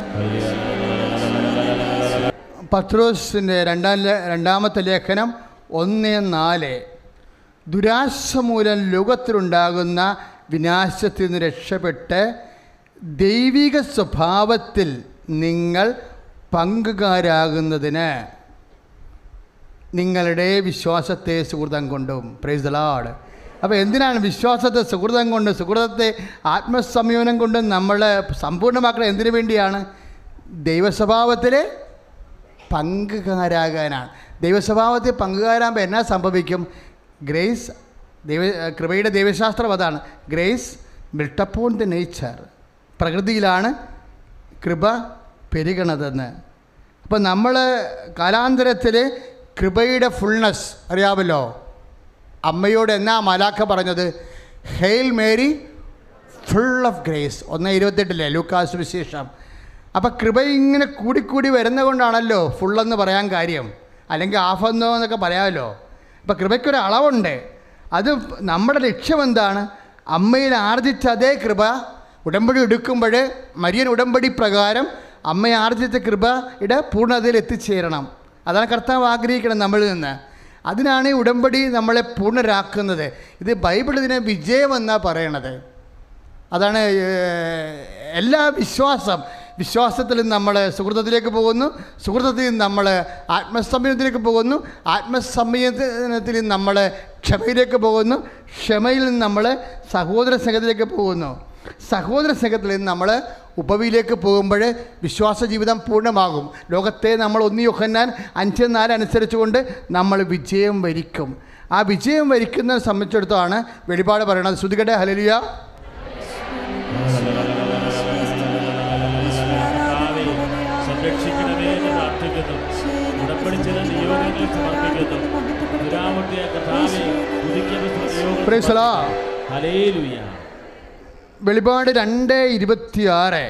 പത്രോസിൻ്റെ രണ്ടാമത്തെ ലേഖനം 1:4. ദുരാശ മൂലം ലോകത്തിലുണ്ടാകുന്ന വിനാശത്തിൽ നിന്ന് രക്ഷപ്പെട്ട് ദൈവിക സ്വഭാവത്തിൽ നിങ്ങൾ പങ്കുകാരാകുന്നതിന് നിങ്ങളുടെ വിശ്വാസത്തെ സുഹൃതം കൊണ്ടും. Praise the Lord. അപ്പോൾ എന്തിനാണ് വിശ്വാസത്തെ സുഹൃതം കൊണ്ട്, സുഹൃതത്തെ ആത്മസംയമനം കൊണ്ട് നമ്മൾ സമ്പൂർണ്ണമാക്കുന്നത്? എന്തിനു വേണ്ടിയാണ്? ദൈവസ്വഭാവത്തിൽ പങ്കുകാരാകാനാണ്. ദൈവസ്വഭാവത്തിൽ പങ്കുകാരാകുമ്പോൾ എന്നാ സംഭവിക്കും? ഗ്രേസ്, കൃപയുടെ ദൈവശാസ്ത്രം അതാണ്. Grace built upon the nature. പ്രകൃതിയിലാണ് കൃപ പെരുകണതെന്ന്. അപ്പോൾ നമ്മൾ കാലാന്തരത്തിൽ കൃപയുടെ ഫുൾനെസ് അറിയാമല്ലോ. അമ്മയോട് എന്നാ മലാക്ക പറഞ്ഞത്? Hail Mary full of grace. 1:28 Lucas വിശേഷം. അപ്പോൾ കൃപ ഇങ്ങനെ കൂടിക്കൂടി വരുന്നത് കൊണ്ടാണല്ലോ ഫുള്ളെന്ന് പറയാൻ കാര്യം, അല്ലെങ്കിൽ ഹാഫെന്നോ എന്നൊക്കെ പറയാമല്ലോ. അപ്പോൾ കൃപയ്ക്കൊരളവുണ്ട്. അത് നമ്മുടെ ലക്ഷ്യം എന്താണ്? അമ്മയിൽ ആർജിച്ച അതേ കൃപ ഉടമ്പടി എടുക്കുമ്പോൾ മരിയൻ ഉടമ്പടി പ്രകാരം അമ്മയെ ആർജിച്ച കൃപയുടെ പൂർണ്ണതയിൽ എത്തിച്ചേരണം. അതാണ് കർത്താവ് ആഗ്രഹിക്കണം നമ്മളിൽ നിന്ന്. അതിനാണ് ഈ ഉടമ്പടി നമ്മളെ പൂർണ്ണരാക്കുന്നത്. ഇത് ബൈബിൾ ഇതിനെ വിജയം എന്നാണ് പറയണത്. അതാണ് എല്ലാ വിശ്വാസത്തിൽ നമ്മൾ സുഹൃത്തത്തിലേക്ക് പോകുന്നു, സുഹൃത്തത്തിൽ നമ്മൾ ആത്മസംയമനത്തിലേക്ക് പോകുന്നു, ആത്മസംയമനത്തിൽ നമ്മൾ ക്ഷമയിലേക്ക് പോകുന്നു, ക്ഷമയിൽ നിന്ന് നമ്മൾ സഹോദര സ്നേഹത്തിലേക്ക് പോകുന്നു, സഹോദര സ്നേഹത്തിൽ നിന്ന് നമ്മൾ ഉപവിയിലേക്ക് പോകുമ്പോൾ വിശ്വാസ ജീവിതം പൂർണ്ണമാകും. ലോകത്തെ നമ്മൾ 1 യോഹന്നാൻ 5:4 അനുസരിച്ചുകൊണ്ട് നമ്മൾ വിജയം വരിക്കും. ആ വിജയം വരിക്കുന്നതിനെ സംബന്ധിച്ചിടത്തോളാണ് വെളിപാട് പറയുന്നത്. ശ്രുതികട്ടെ, ഹല്ലേലൂയ. വെളിപാട് 2:26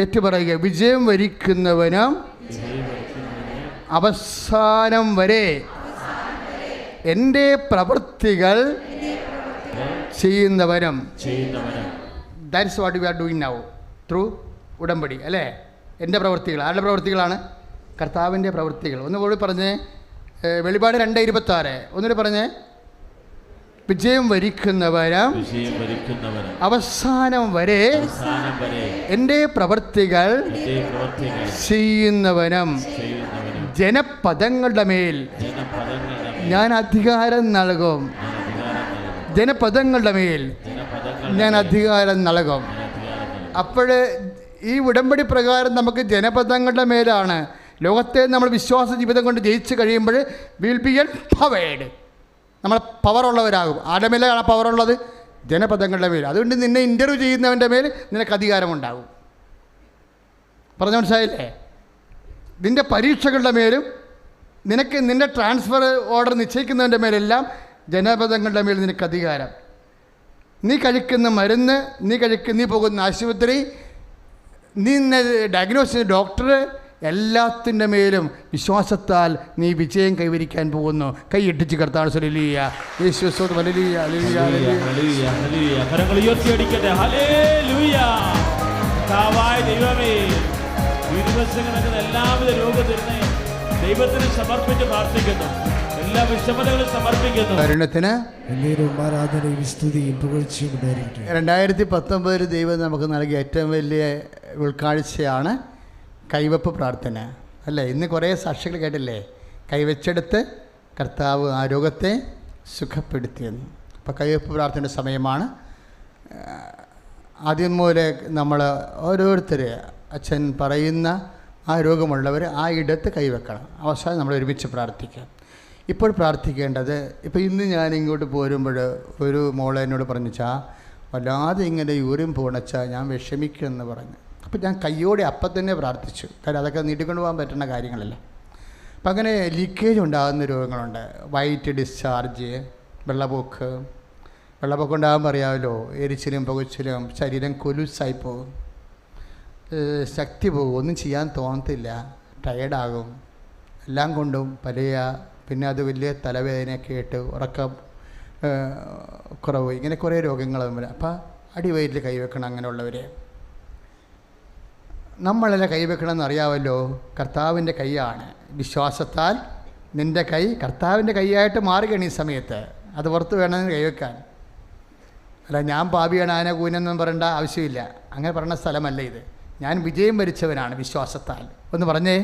ഏറ്റുപറയുക. വിജയം വരിക്കുന്നവനും അവസാനം വരെ എൻ്റെ പ്രവൃത്തികൾ ചെയ്യുന്നവനും. That's what we are doing now through ഉടമ്പടി, അല്ലേ? എൻ്റെ പ്രവൃത്തികൾ. ആരുടെ പ്രവൃത്തികളാണ്? കർത്താവിൻ്റെ പ്രവൃത്തികൾ. ഒന്നുകൂടി പറഞ്ഞേ. വെളിപാട് 2:26 ഒന്നുകൂടി പറഞ്ഞേ. വിജയം വരിക്കുന്നവനും അവസാനം വരെ എൻ്റെ പ്രവൃത്തികൾ ചെയ്യുന്നവനും ജനപദങ്ങളുടെ മേൽ ഞാൻ അധികാരം നൽകും. ജനപദങ്ങളുടെ മേൽ ഞാൻ അധികാരം നൽകും. അപ്പോൾ ഈ ഉടമ്പടി പ്രകാരം നമുക്ക് ജനപദങ്ങളുടെ മേലാണ്. ലോകത്തെ നമ്മൾ വിശ്വാസ ജീവിതം കൊണ്ട് ജയിച്ച് കഴിയുമ്പോൾ വിൽ ബി എംപവേർഡ്. നമ്മൾ പവറുള്ളവരാകും. ആരുടെ മേലാണ് പവറുള്ളത്? ജനപദങ്ങളുടെ മേൽ. അതുകൊണ്ട് നിന്നെ ഇൻ്റർവ്യൂ ചെയ്യുന്നവൻ്റെ മേൽ നിനക്ക് അധികാരമുണ്ടാകും. പറഞ്ഞു മനസ്സിലായില്ലേ? നിൻ്റെ പരീക്ഷകളുടെ മേലും നിനക്ക് നിൻ്റെ ട്രാൻസ്ഫർ ഓർഡർ നിശ്ചയിക്കുന്നതിൻ്റെ മേലെല്ലാം ജനപദങ്ങളുടെ മേൽ നിനക്ക് അധികാരം. നീ കഴിക്കുന്ന മരുന്ന്, നീ പോകുന്ന ആശുപത്രി, നീ ഡയഗ്നോസ് ചെയ്ത ഡോക്ടർ, എല്ലാത്തിൻ്റെ മേലും വിശ്വാസത്താൽ നീ വിജയം കൈവരിക്കാൻ പോകുന്നു. കൈയിട്ടിച്ച് കർത്താവ് ഹല്ലേലൂയ. യേശുവേ ഹല്ലേലൂയ, ഹല്ലേലൂയ, ഹല്ലേലൂയ, ഹല്ലേലൂയ. കരങ്ങൾ ഉയർത്തി അടിക്കട്ടെ. ഹല്ലേലൂയ. കർത്താവായ ദൈവമേ, ഈ ദിവസങ്ങളിൽ എല്ലാവിധ രോഗത്തിന് ദൈവത്തിന് സമർപ്പിച്ച് പ്രാർത്ഥിക്കുന്നു. എല്ലാ വിഷമതകളും സമർപ്പിക്കുന്നു. കരുണത്തിന് ആരാധനയും സ്തുതിയും പുകഴ്ചയും ഉണ്ടായിരിക്കട്ടെ. 2019 ദൈവം നമുക്ക് നൽകിയ ഏറ്റവും വലിയ ഉൾക്കാഴ്ചയാണ് കൈവപ്പ് പ്രാർത്ഥന, അല്ലേ? ഇന്ന് കുറേ സാക്ഷികൾ കേട്ടില്ലേ? കൈവച്ചെടുത്ത് കർത്താവ് ആ രോഗത്തെ സുഖപ്പെടുത്തിയെന്ന്. അപ്പോൾ കൈവെപ്പ് പ്രാർത്ഥനയുടെ സമയമാണ്. ആദ്യം മുതലേ നമ്മൾ ഓരോരുത്തർ അച്ഛൻ പറയുന്ന ആ രോഗമുള്ളവർ ആ ഇടത്ത് കൈവെക്കണം. അവസാനം നമ്മൾ ഒരുമിച്ച് പ്രാർത്ഥിക്കാം. ഇപ്പോൾ പ്രാർത്ഥിക്കേണ്ടത്, ഇപ്പോൾ ഇന്ന് ഞാൻ ഇങ്ങോട്ട് പോരുമ്പോൾ ഒരു മോളെ എന്നോട് പറഞ്ഞാ വല്ലാതെ ഇങ്ങനെ യൂറിൻ പോണച്ചാൽ ഞാൻ വിഷമിക്കുമെന്ന് പറഞ്ഞു. അപ്പോൾ ഞാൻ കയ്യോടെ അപ്പം തന്നെ പ്രാർത്ഥിച്ചു. കാര്യം അതൊക്കെ നീട്ടിക്കൊണ്ട് പോകാൻ പറ്റുന്ന കാര്യങ്ങളല്ല. അപ്പം അങ്ങനെ ലീക്കേജ് ഉണ്ടാകുന്ന രോഗങ്ങളുണ്ട്. വൈറ്റ് ഡിസ്ചാർജ്, വെള്ളപ്പൊക്കം ഉണ്ടാകുമ്പോൾ അറിയാമല്ലോ, എരിച്ചിലും പുകച്ചിലും, ശരീരം കൊലുസായി പോകും, ശക്തി പോകും, ഒന്നും ചെയ്യാൻ തോന്നത്തില്ല, ടയേർഡാകും, എല്ലാം കൊണ്ടും പിന്നെ അത് വലിയ തലവേദനയൊക്കെ ആയിട്ട് ഉറക്കം കുറവ്, ഇങ്ങനെ കുറേ രോഗങ്ങൾ തമ്മിൽ. അപ്പോൾ അടിവയറ്റിൽ കൈവെക്കണം. അങ്ങനെയുള്ളവർ നമ്മളെല്ലാം കൈവെക്കണമെന്ന് അറിയാമല്ലോ. കർത്താവിൻ്റെ കൈയാണ്. വിശ്വാസത്താൽ നിൻ്റെ കൈ കർത്താവിൻ്റെ കൈയായിട്ട് മാറുകയാണ് ഈ സമയത്ത്. അത് പുറത്ത് വേണമെന്ന് കൈവെക്കാൻ. അല്ല ഞാൻ പാപിയാണ് ആന കൂനെന്നും പറയേണ്ട ആവശ്യമില്ല. അങ്ങനെ പറയുന്ന സ്ഥലമല്ല ഇത്. ഞാൻ വിജയം വരിച്ചവനാണ് വിശ്വാസത്താൽ. ഒന്ന് പറഞ്ഞേ,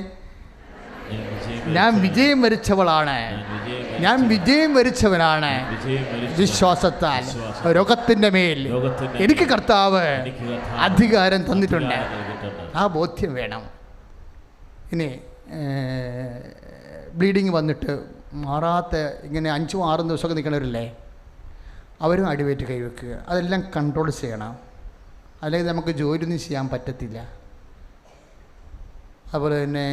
ഞാൻ വിജയം വരിച്ചവളാണ്, ഞാൻ വിജയം വരിച്ചവനാണ് വിശ്വാസത്താൽ. രോഗത്തിൻ്റെ മേൽ എനിക്ക് കർത്താവ് അധികാരം തന്നിട്ടുണ്ട്. ആ ബോധ്യം വേണം. ഇനി ബ്ലീഡിങ് വന്നിട്ട് മാറാത്ത ഇങ്ങനെ 5-6 ദിവസമൊക്കെ നിൽക്കണവരില്ലേ, അവരും അടിവേറ്റ് കൈവെക്കുക. അതെല്ലാം കൺട്രോൾ ചെയ്യണം, അല്ലെങ്കിൽ നമുക്ക് ജോലിയൊന്നും ചെയ്യാൻ പറ്റത്തില്ല. അതുപോലെ തന്നെ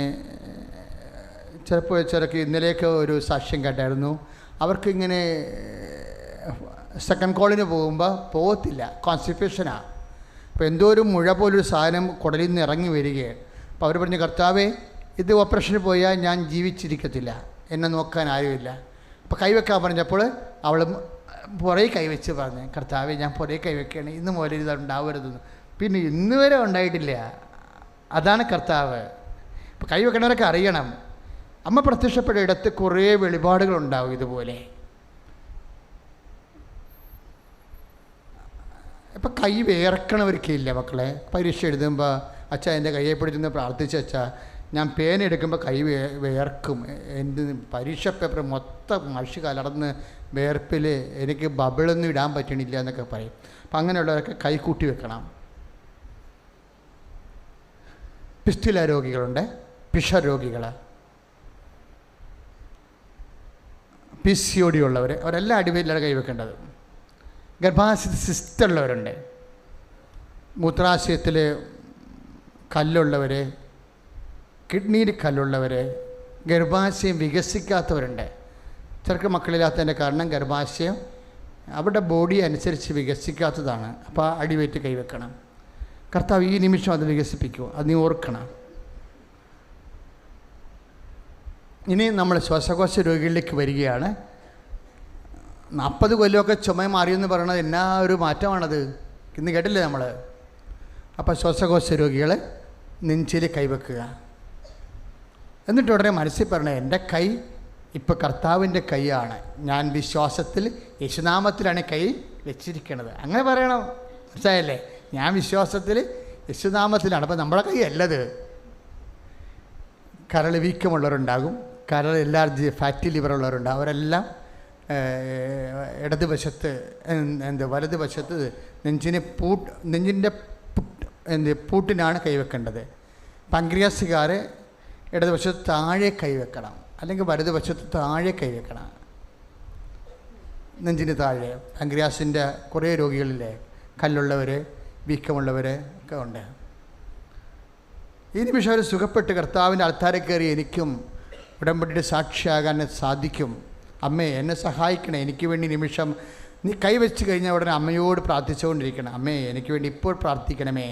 ചിലർക്ക് ഇന്നലെയൊക്കെ ഒരു സാക്ഷ്യം കേട്ടായിരുന്നു. അവർക്കിങ്ങനെ സെക്കൻഡ് കോളിന് പോകുമ്പോൾ പോകത്തില്ല, കോൺസ്റ്റിപ്പേഷനാണ്. അപ്പോൾ എന്തോ ഒരു മുഴ പോലൊരു സാധനം കുടലിൽ നിന്ന് ഇറങ്ങി വരികയാണ്. അപ്പോൾ അവർ പറഞ്ഞു, കർത്താവേ ഇത് ഓപ്പറേഷന് പോയാൽ ഞാൻ ജീവിച്ചിരിക്കത്തില്ല, എന്നെ നോക്കാൻ ആരുമില്ല. അപ്പോൾ കൈവെക്കാൻ പറഞ്ഞപ്പോൾ അവൾ പുറകെ കൈവച്ച് പറഞ്ഞു, കർത്താവേ ഞാൻ പുറകെ കൈവെക്കുകയാണ്, ഇന്ന് മുതൽ ഇത് ഉണ്ടാവരുതെന്ന്. പിന്നെ ഇന്ന് വരെ ഉണ്ടായിട്ടില്ല. അതാണ് കർത്താവ്. ഇപ്പോൾ കൈവെക്കണവരൊക്കെ അറിയണം, അമ്മ പ്രത്യക്ഷപ്പെട്ട ഇടത്ത് കുറേ വെളിപാടുകളുണ്ടാവും ഇതുപോലെ. ഇപ്പം കൈ വേർക്കണവർക്കില്ല മക്കളെ. പരീക്ഷ എഴുതുമ്പോൾ അച്ഛാ എൻ്റെ കയ്യെ പിടിച്ചെന്ന് പ്രാർത്ഥിച്ച അച്ഛാ, ഞാൻ പേന എടുക്കുമ്പോൾ കൈ വേർക്കും, എൻ്റെ പരീക്ഷ പേപ്പർ മൊത്തം മഷി കലർന്ന് വേർപ്പിൽ എനിക്ക് ബബിളൊന്നും ഇടാൻ പറ്റണില്ല എന്നൊക്കെ പറയും. അപ്പം അങ്ങനെയുള്ളവരൊക്കെ കൈ കൂട്ടി വെക്കണം. പിസ്റ്റുല രോഗികളുണ്ട്, പിഷർ രോഗികൾ, PCOD ഉള്ളവർ, അവരെല്ലാം അടിവയറ്റിലാണ് കൈവെക്കേണ്ടത്. ഗർഭാശയ സിസ്റ്റുള്ളവരുണ്ട്, മൂത്രാശയത്തിൽ കല്ലുള്ളവർ, കിഡ്നിയിൽ കല്ലുള്ളവർ, ഗർഭാശയം വികസിക്കാത്തവരുണ്ട്. ചെറുക്ക് മക്കളില്ലാത്തതിൻ്റെ കാരണം ഗർഭാശയം അവരുടെ ബോഡി അനുസരിച്ച് വികസിക്കാത്തതാണ്. അപ്പോൾ അടിവയറ്റ് കൈവെക്കണം. കർത്താവ് ഈ നിമിഷം അത് വികസിപ്പിക്കും, അത് നീ ഓർക്കണം. ഇനി നമ്മൾ ശ്വാസകോശ രോഗികളിലേക്ക് വരികയാണ്. 40 കൊല്ലമൊക്കെ ചുമ മാറിയെന്ന് പറയുന്നത് എന്നാ ഒരു മാറ്റമാണത്, ഇന്ന് കേട്ടില്ലേ നമ്മൾ. അപ്പോൾ ശ്വാസകോശ രോഗികൾ നെഞ്ചിൽ കൈവെക്കുക. എന്നിട്ട് ഉടനെ മനസ്സിൽ പറയണേ, എൻ്റെ കൈ ഇപ്പോൾ കർത്താവിൻ്റെ കൈയാണ്, ഞാൻ വിശ്വാസത്തിൽ യേശുനാമത്തിലാണ് കൈ വെച്ചിരിക്കുന്നത്. അങ്ങനെ പറയണം, മനസ്സിലായല്ലേ? ഞാൻ വിശ്വാസത്തിൽ യേശുനാമത്തിലാണ്. അപ്പോൾ നമ്മുടെ കൈ അല്ലത്. കരൾ വീക്കമുള്ളവരുണ്ടാകും, കരൾ എലാർജി, ഫാറ്റി ലിവർ ഉള്ളവരുണ്ടാകും. അവരെല്ലാം ഇടതുവശത്ത് വലതുവശത്ത് നെഞ്ചിൻ്റെ പൂട്ടിനാണ് കൈവെക്കേണ്ടത്. പങ്ക്രിയാസുകാർ ഇടതുവശത്ത് താഴെ കൈവെക്കണം, അല്ലെങ്കിൽ വലതുവശത്ത് താഴെ കൈവെക്കണം, നെഞ്ചിന് താഴെ. പങ്ക്രിയാസിൻ്റെ കുറേ രോഗികളിലെ കല്ലുള്ളവർ, വീക്കമുള്ളവർ ഒക്കെ ഉണ്ട്. ഈ നിമിഷം അവർ സുഖപ്പെട്ട് കർത്താവിൻ്റെ അൾത്താരെ കയറി എനിക്കും ഉടമ്പടിയുടെ സാക്ഷിയാകാൻ സാധിക്കും, അമ്മേ എന്നെ സഹായിക്കണേ, എനിക്ക് വേണ്ടി നിമിഷം നീ കൈവച്ച് കഴിഞ്ഞാൽ ഉടനെ അമ്മയോട് പ്രാർത്ഥിച്ചുകൊണ്ടിരിക്കണം. അമ്മേ എനിക്ക് വേണ്ടി ഇപ്പോൾ പ്രാർത്ഥിക്കണമേ,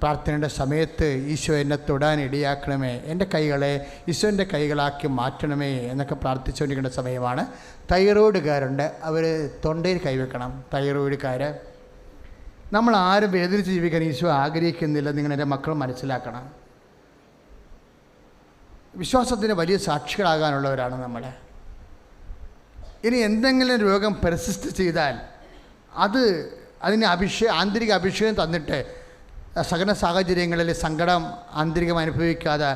പ്രാർത്ഥനയുടെ സമയത്ത് ഈശോ എന്നെ തൊടാൻ ഇടയാക്കണമേ, എൻ്റെ കൈകളെ ഈശോൻ്റെ കൈകളാക്കി മാറ്റണമേ എന്നൊക്കെ പ്രാർത്ഥിച്ചുകൊണ്ടിരിക്കേണ്ട സമയമാണ്. തൈറോയ്ഡുകാരുണ്ട്, അവർ തൊണ്ടയിൽ കൈവെക്കണം. തൈറോയ്ഡുകാർ നമ്മൾ ആരും വേദനിച്ച് ജീവിക്കാൻ ഈശോ ആഗ്രഹിക്കുന്നില്ല, നിങ്ങളെൻ്റെ മക്കൾ മനസ്സിലാക്കണം. വിശ്വാസത്തിന് വലിയ സാക്ഷികളാകാനുള്ളവരാണ് നമ്മൾ. ഇനി എന്തെങ്കിലും രോഗം പെർസിസ്റ്റ് ചെയ്താൽ അതിന് ആന്തരിക അഭിഷേകം തന്നിട്ട് സകല സാഹചര്യങ്ങളിൽ സങ്കടം ആന്തരികം അനുഭവിക്കാതെ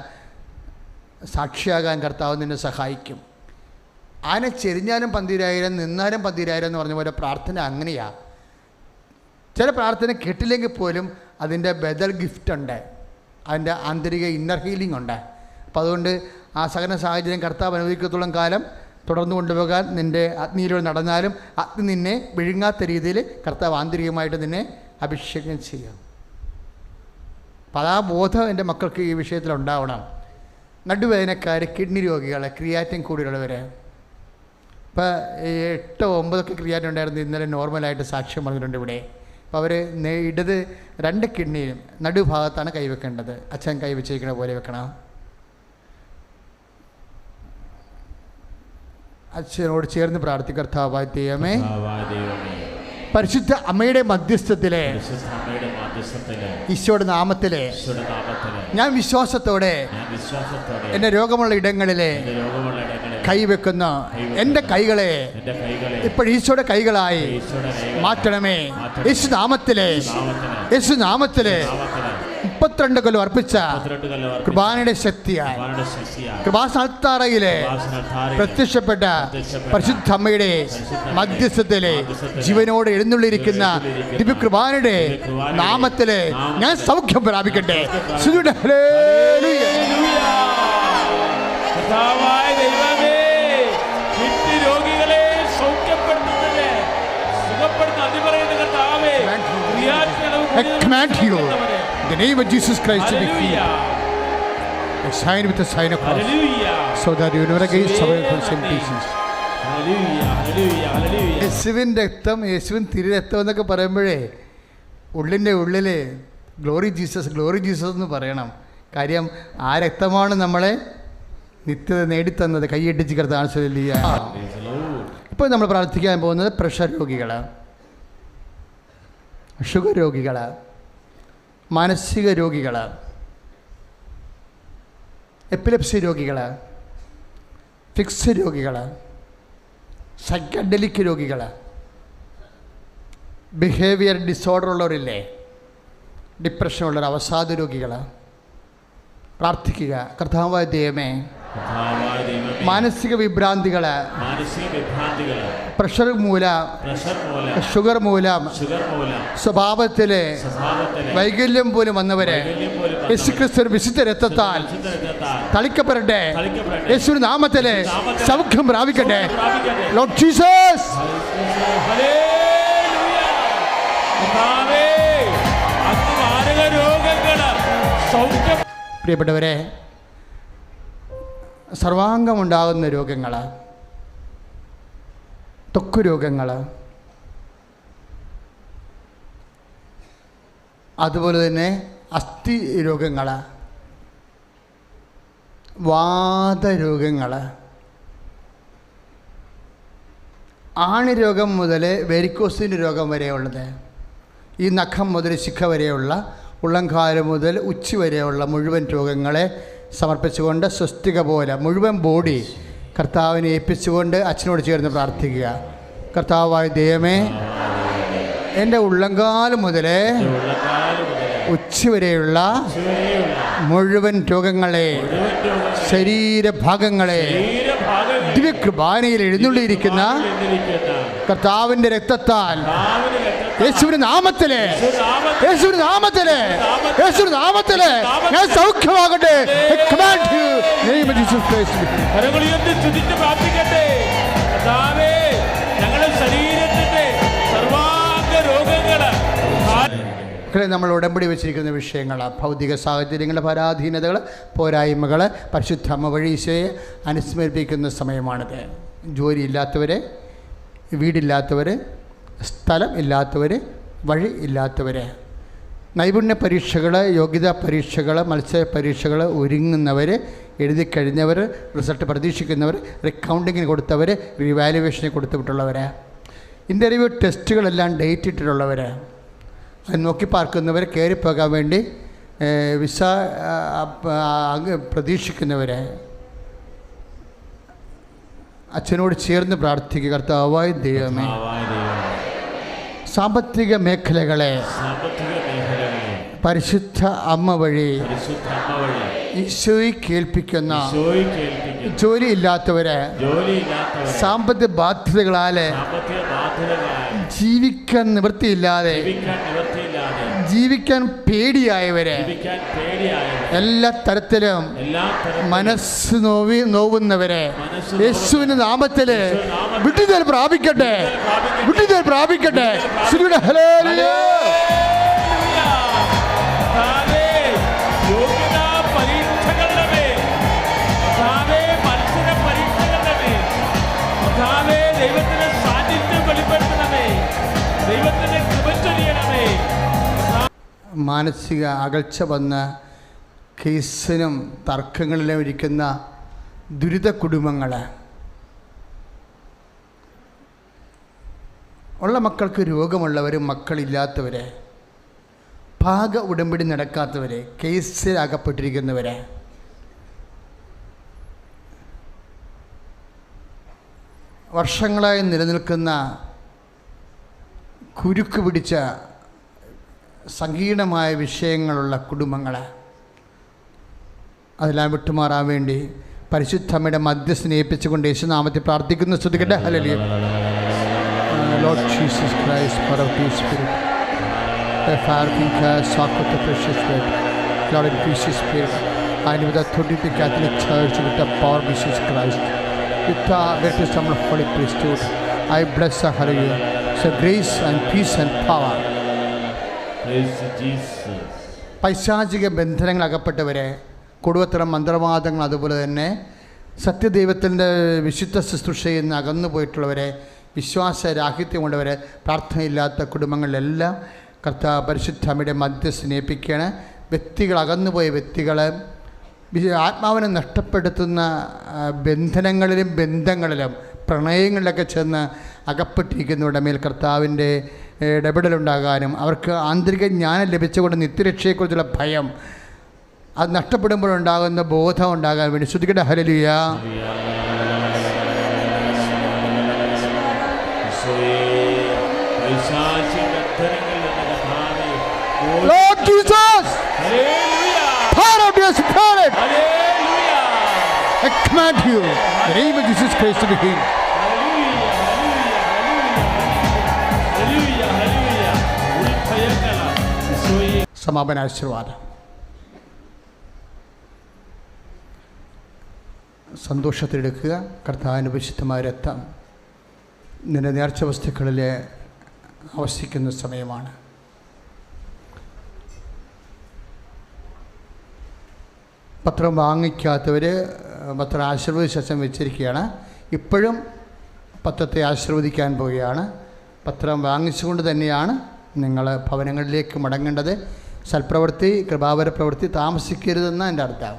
സാക്ഷിയാകാൻ കർത്താവ് നിന്നെ സഹായിക്കും. ആന ചെരിഞ്ഞാലും 12,000, നിന്നാലും 12,000 എന്ന് പറഞ്ഞ പോലെ പ്രാർത്ഥന അങ്ങനെയാണ്. ചില പ്രാർത്ഥന കേട്ടില്ലെങ്കിൽ പോലും അതിൻ്റെ ബദൽ ഗിഫ്റ്റ് ഉണ്ട്, അതിൻ്റെ ആന്തരിക ഇന്നർ ഹീലിംഗ് ഉണ്ട്. അപ്പോൾ അതുകൊണ്ട് ആ സകല സാഹചര്യം കർത്താവ് അനുവദിക്കത്തോളം കാലം തുടർന്നു കൊണ്ടുപോകാൻ നിൻ്റെ അഗ്നിയിലൂടെ നടന്നാലും അഗ്നി നിന്നെ വിഴുങ്ങാത്ത രീതിയിൽ കർത്താവ് ആന്തരികമായിട്ട് നിന്നെ അഭിഷേകം ചെയ്യാം. അപ്പോൾ ആ ബോധം എൻ്റെ മക്കൾക്ക് ഈ വിഷയത്തിലുണ്ടാവണം. നടുവേദനക്കാർ, കിഡ്നി രോഗികൾ, ക്രിയാറ്റിൻ കൂടിയുള്ളവർ, ഇപ്പോൾ 8-9 ക്രിയാറ്റിൻ ഉണ്ടായിരുന്നു, ഇന്നലെ നോർമലായിട്ട് സാക്ഷ്യം പറഞ്ഞിട്ടുണ്ട് ഇവിടെ. അപ്പോൾ അവർ ഇടത് 2 കിഡ്നിയും നടുഭാഗത്താണ് കൈവെക്കേണ്ടത്. അച്ഛൻ കൈവച്ചിരിക്കണ പോലെ വെക്കണം. അച്ഛനോട് ചേർന്ന് പ്രാർത്ഥിക്കർത്താവായ ദൈവമേ, പരിശുദ്ധ അമ്മയുടെ മധ്യസ്ഥത്തിലെ ഈശോയുടെ നാമത്തിലെ ഞാൻ വിശ്വാസത്തോടെ എൻ്റെ രോഗമുള്ള ഇടങ്ങളിലെ കൈവെക്കുന്ന എൻ്റെ കൈകളെ ഇപ്പോൾ ഈശോയുടെ കൈകളായി മാറ്റണമേ. യേശു നാമത്തിലെ 32 കൊല്ലം അർപ്പിച്ച കൃപാനയുടെ ശക്തിയായി കൃപാസനത്താറയിലെ പ്രത്യക്ഷപ്പെട്ട പരിശുദ്ധ അമ്മയുടെ മധ്യസ്ഥത്തിലെ ജീവനോട് എഴുന്നള്ളിയിരിക്കുന്ന ദിവ്യകൃപാനയുടെ നാമത്തിലെ ഞാൻ സൗഖ്യം പ്രാപിക്കട്ടെ. I command you in the name of Jesus Christ to be healed. A sign with a sign of cross, so that you never again suffer from temptations. യേശുവിൻ്റെ രക്തം, യേശുവിൻ തിരുരക്തം എന്നൊക്കെ പറയുമ്പോഴേ ഉള്ളിൻ്റെ ഉള്ളിൽ ഗ്ലോറി ജീസസ് എന്ന് പറയണം. കാര്യം ആ രക്തമാണ് നമ്മളെ നിത്യത നേടിത്തന്നത്. കൈയടിച്ച് കർത്താവിനെ. ഇപ്പോൾ നമ്മൾ പ്രാർത്ഥിക്കാൻ പോകുന്നത് പ്രഷർ രോഗികൾ, ഷുഗർ രോഗികൾ, മാനസിക രോഗികൾ, എപ്പിലെപ്സി രോഗികൾ, ഫിക്സ് രോഗികൾ, സൈക്കഡലിക് രോഗികൾ, ബിഹേവിയർ ഡിസോർഡർ ഉള്ളവരില്ലേ, ഡിപ്രഷനുള്ളവർ, അവസാദ രോഗികൾ. പ്രാർത്ഥിക്കുക. കർത്താവായ ദൈവമേ, മാനസിക വിഭ്രാന്തികൾ, പ്രഷർ മൂലം, ഷുഗർ മൂലം, സ്വഭാവത്തിലെ വൈകല്യം പോലും വന്നവരെ യേശുക്രിസ്തു വിശുദ്ധ രക്തത്താൽ തളിക്കപ്പെടട്ടെ. യേശുവിന്റെ നാമത്തിലെ സൗഖ്യം പ്രാപിക്കട്ടെ. Lord Jesus. പ്രിയപ്പെട്ടവരെ, സർവാംഗമുണ്ടാകുന്ന രോഗങ്ങൾ, ത്വക്ക് രോഗങ്ങൾ, അതുപോലെ തന്നെ അസ്ഥി രോഗങ്ങൾ, വാതരോഗങ്ങൾ, ആണിരോഗം മുതൽ വെരിക്കോസിൻ്റെ രോഗം വരെയുള്ളത്, ഈ നഖം മുതൽ ശിഖ വരെയുള്ള, ഉള്ളംകാല് മുതൽ ഉച്ചി വരെയുള്ള മുഴുവൻ രോഗങ്ങളെ സമർപ്പിച്ചുകൊണ്ട് സ്വസ്തിക പോലെ മുഴുവൻ ബോഡി കർത്താവിനെ ഏൽപ്പിച്ചുകൊണ്ട് അച്ഛനോട് ചേർന്ന് പ്രാർത്ഥിക്കുക. കർത്താവായ ദൈവമേ, എൻ്റെ ഉള്ളംകാല് മുതൽ ഉച്ചി വരെയുള്ള മുഴുവൻ രോഗങ്ങളെ, ശരീരഭാഗങ്ങളെ ദിവ്യകൃപാനയിൽ എഴുന്നള്ളിയിരിക്കുന്ന കർത്താവിൻ്റെ രക്തത്താൽ യേശുവിന്റെ നാമത്തിലെ ഞാൻ സൗഖ്യമാകട്ടെ. നമ്മൾ ഉടമ്പടി വെച്ചിരിക്കുന്ന വിഷയങ്ങൾ, ഭൗതിക സാഹചര്യങ്ങൾ, പരാധീനതകൾ, പോരായ്മകൾ പരിശുദ്ധ അമ്മ വഴി ഈശോയെ അനുസ്മരിപ്പിക്കുന്ന സമയമാണിത്. ജോലിയില്ലാത്തവരെ, വീടില്ലാത്തവർ, സ്ഥലം ഇല്ലാത്തവർ, വഴി ഇല്ലാത്തവർ, നൈപുണ്യ പരീക്ഷകൾ, യോഗ്യതാ പരീക്ഷകൾ, മത്സര പരീക്ഷകൾ ഒരുങ്ങുന്നവർ, എഴുതിക്കഴിഞ്ഞവർ, റിസൾട്ട് പ്രതീക്ഷിക്കുന്നവർ, റിക്കൗണ്ടിങ്ങിന് കൊടുത്തവർ, റിവാലുവേഷന് കൊടുത്തുവിട്ടുള്ളവർ, ഇൻ്റർവ്യൂ ടെസ്റ്റുകളെല്ലാം ഡേറ്റ് ഇട്ടിട്ടുള്ളവർ, അത് നോക്കി പാർക്കുന്നവർ, കയറിപ്പോകാൻ വേണ്ടി വിസ പ്രതീക്ഷിക്കുന്നവർ അച്ഛനോട് ചേർന്ന് പ്രാർത്ഥിക്കുക. കർത്താവായ ദൈവമേ, സാമ്പത്തിക മേഖലകളെ പരിശുദ്ധ അമ്മ വഴി പരിശുദ്ധ അമ്മ വഴി ഈശോയെ കേൾപ്പിക്കുന്ന ഈശോയെ കേൾപ്പിക്കുന്ന ജോലിയില്ലാത്തവരെ ജോലിയില്ലാത്തവരെ സാമ്പത്തിക ബാധ്യതകളാല് സാമ്പത്തിക ബാധ്യതകളാൽ ജീവിക്കാൻ നിവൃത്തിയില്ലാതെ ജീവിക്കാൻ പേടിയായവരെ എല്ലാ തരത്തിലും മനസ്സ് നോവുന്നവരെ യേശുവിന്റെ നാമത്തില് വിടുതൽ പ്രാപിക്കട്ടെ, വിടുതൽ പ്രാപിക്കട്ടെ. ഹല്ലേലൂയ. ദൈവത്തിന്റെ സാന്നിധ്യം വെളിപ്പെടുത്തണമേ, ദൈവത്തിന്റെ കൃപ ചൊരിയണമേ. മാനസിക അകൽച്ച വന്ന് കേസിനും തർക്കങ്ങളിലും ഇരിക്കുന്ന ദുരിത കുടുംബങ്ങൾ ഉള്ള മക്കൾക്ക് രോഗമുള്ളവരും മക്കളില്ലാത്തവരെ ഭാഗ ഉടമ്പടി നടക്കാത്തവരെ കേസിലകപ്പെട്ടിരിക്കുന്നവരെ വർഷങ്ങളായി നിലനിൽക്കുന്ന കുരുക്ക് പിടിച്ച സങ്കീർണമായ വിഷയങ്ങളുള്ള കുടുംബങ്ങൾ അതെല്ലാം വിട്ടുമാറാൻ വേണ്ടി പരിശുദ്ധമ്മയുടെ മധ്യസ്ഥനെ ഏൽപ്പിച്ചുകൊണ്ട് യേശുനാമത്തിൽ പ്രാർത്ഥിക്കുന്നു. ശ്രദ്ധിക്കട്ടെ. Hallelujah. Lord Jesus Christ, Father of the Spirit, the fire king sock of the precious blood, Lord in precious Spirit, and with the authority of the Catholic Church, with the power of Jesus Christ, with the baptism of Holy Priesthood, I bless her. Hallelujah. So grace and peace and power. Praise Jesus. പൈശാചിക ബന്ധനങ്ങൾ അകപ്പെട്ടവരെ, കൊടുവത്തരം മന്ത്രവാദങ്ങൾ, അതുപോലെ തന്നെ സത്യദൈവത്തിൻ്റെ വിശുദ്ധ ശുശ്രൂഷയിൽ നിന്ന് അകന്നു പോയിട്ടുള്ളവരെ, വിശ്വാസരാഹിത്യം കൊണ്ടവരെ, പ്രാർത്ഥനയില്ലാത്ത കുടുംബങ്ങളിലെല്ലാം കർത്താവ് പരിശുദ്ധമ്മയുടെ മധ്യസ്ഥനെ ഏൽപ്പിക്കുകയാണ്. വ്യക്തികൾ, അകന്നുപോയ വ്യക്തികൾ, ആത്മാവിനെ നഷ്ടപ്പെടുത്തുന്ന ബന്ധനങ്ങളിലും ബന്ധങ്ങളിലും പ്രണയങ്ങളിലൊക്കെ ചെന്ന് അകപ്പെട്ടിരിക്കുന്നവരുടെ മേൽ കർത്താവിൻ്റെ ഇടപെടലുണ്ടാകാനും അവർക്ക് ആന്തരിക ജ്ഞാനം ലഭിച്ചുകൊണ്ട് നിത്യരക്ഷയെക്കുറിച്ചുള്ള ഭയം അത് നഷ്ടപ്പെടുമ്പോഴുണ്ടാകുന്ന ബോധം ഉണ്ടാകാൻ വേണ്ടി ശ്രദ്ധിക്കട്ടെ. Hallelujah. Lord Jesus, power of your Spirit, I command you, in the name of Jesus Christ, to be healed. സമാപന ആശീർവാദം. സന്തോഷത്തിലെടുക്കുക. കർത്താവിൻ്റെ വിശുദ്ധമായ രക്തം നിന്റെ നേർച്ച വസ്തുക്കളിൽ ആവശ്യിക്കുന്ന സമയമാണ്. പത്രം വാങ്ങിക്കാത്തവർ പത്രം ആശീർവദിച്ച ശേഷം വെച്ചിരിക്കുകയാണ്. ഇപ്പോഴും പത്രത്തെ ആശീർവദിക്കാൻ പോവുകയാണ്. പത്രം വാങ്ങിച്ചുകൊണ്ട് തന്നെയാണ് നിങ്ങൾ ഭവനങ്ങളിലേക്ക് മടങ്ങേണ്ടത്. സൽപ്രവൃത്തി, കൃപാവര പ്രവൃത്തി താമസിക്കരുതെന്ന് എൻ്റെ അർത്ഥം.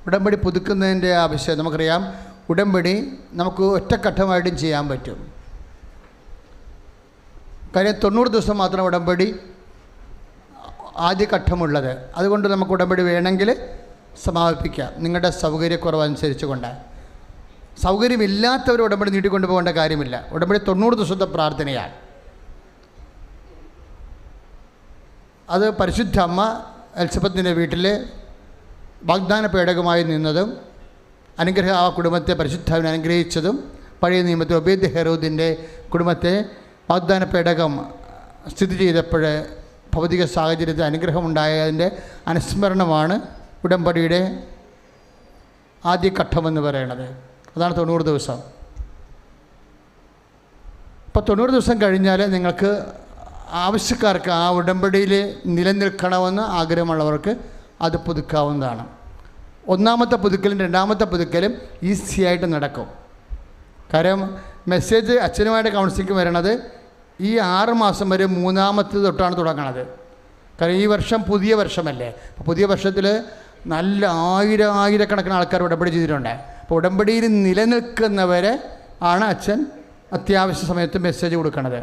ഉടമ്പടി പുതുക്കുന്നതിൻ്റെ ആവശ്യം നമുക്കറിയാം. ഉടമ്പടി നമുക്ക് ഒറ്റഘട്ടമായിട്ടും ചെയ്യാൻ പറ്റും. കാര്യം 90 ദിവസം മാത്രം ഉടമ്പടി ആദ്യഘട്ടമുള്ളത്. അതുകൊണ്ട് നമുക്ക് ഉടമ്പടി വേണമെങ്കിൽ സമാപിപ്പിക്കാം, നിങ്ങളുടെ സൗകര്യക്കുറവനുസരിച്ച് കൊണ്ട്. സൗകര്യമില്ലാത്തവർ ഉടമ്പടി നീട്ടിക്കൊണ്ടു പോകേണ്ട കാര്യമില്ല. ഉടമ്പടി 90 ദിവസത്തെ പ്രാർത്ഥനയാണ്. അത് പരിശുദ്ധ അമ്മ എലിസബത്തിൻ്റെ വീട്ടിൽ വാഗ്ദാന പേടകമായി നിന്നതും ആ കുടുംബത്തെ പരിശുദ്ധാവിനെ അനുഗ്രഹിച്ചതും, പഴയ നിയമത്തിൽ ഒബേദ് ഹെറോദിൻ്റെ കുടുംബത്തെ വാഗ്ദാന പേടകം സ്ഥിതി ചെയ്തപ്പോൾ ഭൗതിക സാഹചര്യത്തിൽ അനുഗ്രഹമുണ്ടായതിൻ്റെ അനുസ്മരണമാണ് ഉടമ്പടിയുടെ ആദ്യഘട്ടമെന്ന് പറയുന്നത്. അതാണ് 90 ദിവസം. അപ്പോൾ 90 ദിവസം കഴിഞ്ഞാൽ നിങ്ങൾക്ക് ആവശ്യക്കാർക്ക് ആ ഉടമ്പടിയിൽ നിലനിൽക്കണമെന്ന് ആഗ്രഹമുള്ളവർക്ക് അത് പുതുക്കാവുന്നതാണ്. ഒന്നാമത്തെ പുതുക്കലും രണ്ടാമത്തെ പുതുക്കലും ഈസിയായിട്ട് നടക്കും. കാര്യം മെസ്സേജ് അച്ഛനുമായിട്ട് കൗൺസിലിംഗ് വരണത് ഈ 6 മാസം വരെ 3ാമത്തെ തൊട്ടാണ് തുടങ്ങണത്. കാരണം ഈ വർഷം പുതിയ വർഷമല്ലേ. അപ്പോൾ പുതിയ വർഷത്തിൽ നല്ല ആയിരക്കണക്കിന് ആൾക്കാർ ഉടമ്പടി ചെയ്തിട്ടുണ്ട്. അപ്പോൾ ഉടമ്പടിയിൽ നിലനിൽക്കുന്നവരെ ആണ് അച്ഛൻ അത്യാവശ്യ സമയത്ത് മെസ്സേജ് കൊടുക്കണത്.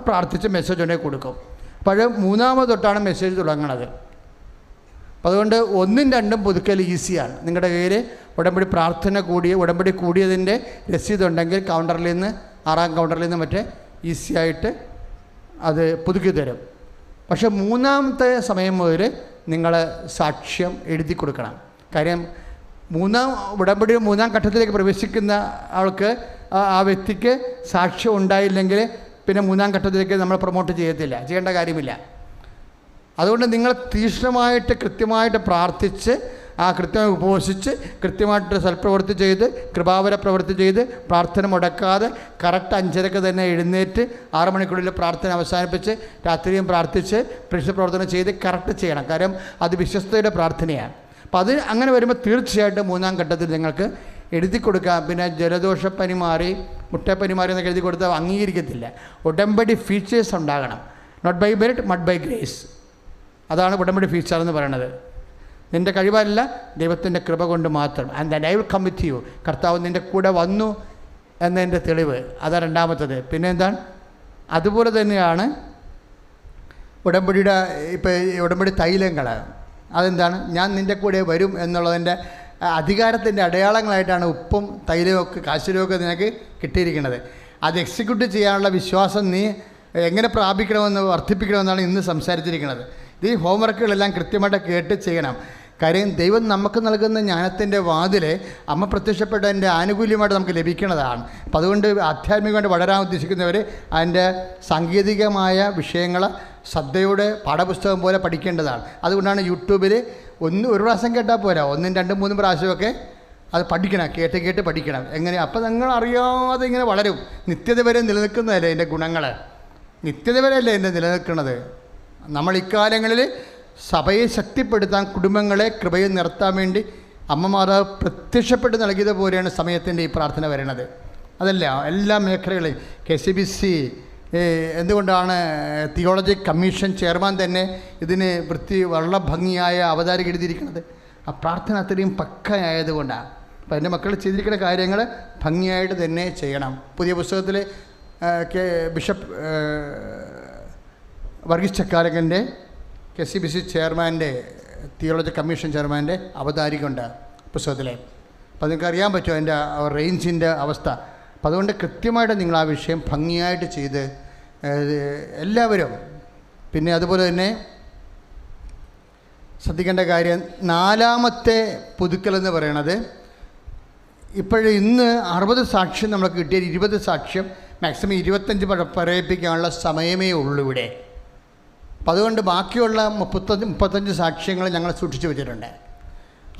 പ്രാർത്ഥിച്ച് മെസ്സേജ് ഉണ്ടെങ്കിൽ കൊടുക്കും. അപ്പോൾ 3ാമത് തൊട്ടാണ് മെസ്സേജ് തുടങ്ങണത്. അപ്പോൾ അതുകൊണ്ട് 1ഉം 2ഉം പുതുക്കൽ ഈസിയാണ്. നിങ്ങളുടെ കയ്യിൽ ഉടമ്പടി പ്രാർത്ഥന ഉടമ്പടി കൂടിയതിൻ്റെ രസീതുണ്ടെങ്കിൽ കൗണ്ടറിൽ നിന്ന് 6ാം കൗണ്ടറിൽ നിന്ന് മറ്റേ ഈസി ആയിട്ട് അത് പുതുക്കി തരും. പക്ഷേ 3ാമത്തെ സമയം മുതൽ നിങ്ങൾ സാക്ഷ്യം എഴുതി കൊടുക്കണം. കാര്യം ഉടമ്പടി 3ാം ഘട്ടത്തിലേക്ക് പ്രവേശിക്കുന്ന ആൾക്ക് ആ വ്യക്തിക്ക് സാക്ഷ്യം ഉണ്ടായില്ലെങ്കിൽ പിന്നെ 3ാം ഘട്ടത്തിലേക്ക് നമ്മൾ പ്രൊമോട്ട് ചെയ്യേണ്ട കാര്യമില്ല. അതുകൊണ്ട് നിങ്ങൾ തീക്ഷ്ണമായിട്ട് കൃത്യമായിട്ട് പ്രാർത്ഥിച്ച് കൃത്യമായി ഉപവസിച്ച് കൃത്യമായിട്ട് സൽപ്രവൃത്തി ചെയ്ത് കൃപാവര പ്രവൃത്തി ചെയ്ത് പ്രാർത്ഥന മുടക്കാതെ കറക്റ്റ് 5:30 തന്നെ എഴുന്നേറ്റ് 6 മണിക്കുള്ളിൽ പ്രാർത്ഥന അവസാനിപ്പിച്ച് രാത്രിയും പ്രാർത്ഥിച്ച് പ്രേക്ഷിത പ്രവർത്തനം ചെയ്ത് കറക്റ്റ് ചെയ്യണം. കാര്യം അത് വിശ്വസ്തയുടെ പ്രാർത്ഥനയാണ്. അപ്പോൾ അത് അങ്ങനെ വരുമ്പോൾ തീർച്ചയായിട്ടും 3ാം ഘട്ടത്തിൽ നിങ്ങൾക്ക് എഴുതി കൊടുക്കാം. പിന്നെ ജലദോഷപ്പനി മാറി മുട്ടപ്പനി മാറി എന്നൊക്കെ എഴുതി കൊടുത്താൽ അംഗീകരിക്കത്തില്ല. ഉടമ്പടി ഫീച്ചേഴ്സ് ഉണ്ടാകണം. Not by merit but by grace. അതാണ് ഉടമ്പടി ഫീച്ചർ എന്ന് പറയുന്നത്. നിൻ്റെ കഴിവല്ല, ദൈവത്തിൻ്റെ കൃപ കൊണ്ട് മാത്രം. And then I will come with you. കർത്താവ് നിൻ്റെ കൂടെ വന്നു എന്നതിൻ്റെ തെളിവ്. അതാണ് 2ാമത്തത്. പിന്നെ എന്താണ്, അതുപോലെ തന്നെയാണ് ഉടമ്പടി തൈലങ്ങൾ. അതെന്താണ്, ഞാൻ നിൻ്റെ കൂടെ വരും എന്നുള്ളതിൻ്റെ അധികാരത്തിൻ്റെ അടയാളങ്ങളായിട്ടാണ് ഉപ്പും തൈലമൊക്കെ കാശുരമൊക്കെ നിനക്ക് കിട്ടിയിരിക്കുന്നത്. അത് എക്സിക്യൂട്ട് ചെയ്യാനുള്ള വിശ്വാസം നീ എങ്ങനെ പ്രാപിക്കണമെന്ന് വർദ്ധിപ്പിക്കണമെന്നാണ് ഇന്ന് സംസാരിച്ചിരിക്കുന്നത്. ഈ ഹോംവർക്കുകളെല്ലാം കൃത്യമായിട്ട് കേട്ട് ചെയ്യണം. കാര്യം ദൈവം നമുക്ക് നൽകുന്ന ജ്ഞാനത്തിൻ്റെ വാതിൽ അമ്മ പ്രത്യക്ഷപ്പെട്ടതിൻ്റെ ആനുകൂല്യമായിട്ട് നമുക്ക് ലഭിക്കുന്നതാണ്. അപ്പം അതുകൊണ്ട് ആധ്യാത്മികമായിട്ട് വളരാൻ ഉദ്ദേശിക്കുന്നവർ അതിൻ്റെ സാങ്കേതികമായ വിഷയങ്ങൾ ശ്രദ്ധയോടെ പാഠപുസ്തകം പോലെ പഠിക്കേണ്ടതാണ്. അതുകൊണ്ടാണ് യൂട്യൂബിൽ ഒരു പ്രാവശ്യം കേട്ടാൽ പോരാ, 1, 2, 3 പ്രാവശ്യമൊക്കെ അത് പഠിക്കണം. കേട്ട് പഠിക്കണം. എങ്ങനെ? അപ്പം നിങ്ങൾ അറിയാതെ ഇങ്ങനെ വളരും. നിത്യത വരെ നിലനിൽക്കുന്നതല്ലേ എൻ്റെ ഗുണങ്ങൾ. നിത്യത വരെയല്ലേ എൻ്റെ നിലനിൽക്കുന്നത്. നമ്മൾ ഇക്കാലങ്ങളിൽ സഭയെ ശക്തിപ്പെടുത്താൻ, കുടുംബങ്ങളെ കൃപയിൽ നിർത്താൻ വേണ്ടി അമ്മ മാതാവ് പ്രത്യക്ഷപ്പെട്ട് നൽകിയതുപോലെയാണ് സമയത്തിൻ്റെ ഈ പ്രാർത്ഥന വരുന്നത്. അതല്ല എല്ലാ മേഖലകളിലും KCBC എന്തുകൊണ്ടാണ് തിയോളജി കമ്മീഷൻ ചെയർമാൻ തന്നെ ഇതിന് വളരെ ഭംഗിയായ അവതാരിക എഴുതിയിരിക്കുന്നത്? ആ പ്രാർത്ഥന അത്രയും പക്കയായതുകൊണ്ടാണ്. അപ്പോൾ എൻ്റെ മക്കൾ ചെയ്തിരിക്കുന്ന കാര്യങ്ങൾ ഭംഗിയായിട്ട് തന്നെ ചെയ്യണം. പുതിയ പുസ്തകത്തിൽ ബിഷപ്പ് വർഗീസ് ചക്കാലക്കൻ്റെ KCBC ചെയർമാൻ്റെ തിയോളജി കമ്മീഷൻ ചെയർമാൻ്റെ അവതാരികയുണ്ട് പുസ്തകത്തിലെ. അപ്പോൾ നിങ്ങൾക്ക് അറിയാൻ പറ്റുമോ അതിൻ്റെ റേഞ്ചിൻ്റെ അവസ്ഥ. അപ്പം അതുകൊണ്ട് കൃത്യമായിട്ട് നിങ്ങൾ ആ വിഷയം ഭംഗിയായിട്ട് ചെയ്ത് എല്ലാവരും. പിന്നെ അതുപോലെ തന്നെ ശ്രദ്ധിക്കേണ്ട കാര്യം, 4ാമത്തെ പുതുക്കലെന്ന് പറയണത്, ഇന്ന് 60 സാക്ഷ്യം നമുക്ക് കിട്ടിയ 20 സാക്ഷ്യം മാക്സിമം 25 പറയിപ്പിക്കാനുള്ള സമയമേ ഉള്ളൂ ഇവിടെ. അപ്പം അതുകൊണ്ട് ബാക്കിയുള്ള 35 സാക്ഷ്യങ്ങൾ ഞങ്ങൾ സൂക്ഷിച്ചു വെച്ചിട്ടുണ്ട്.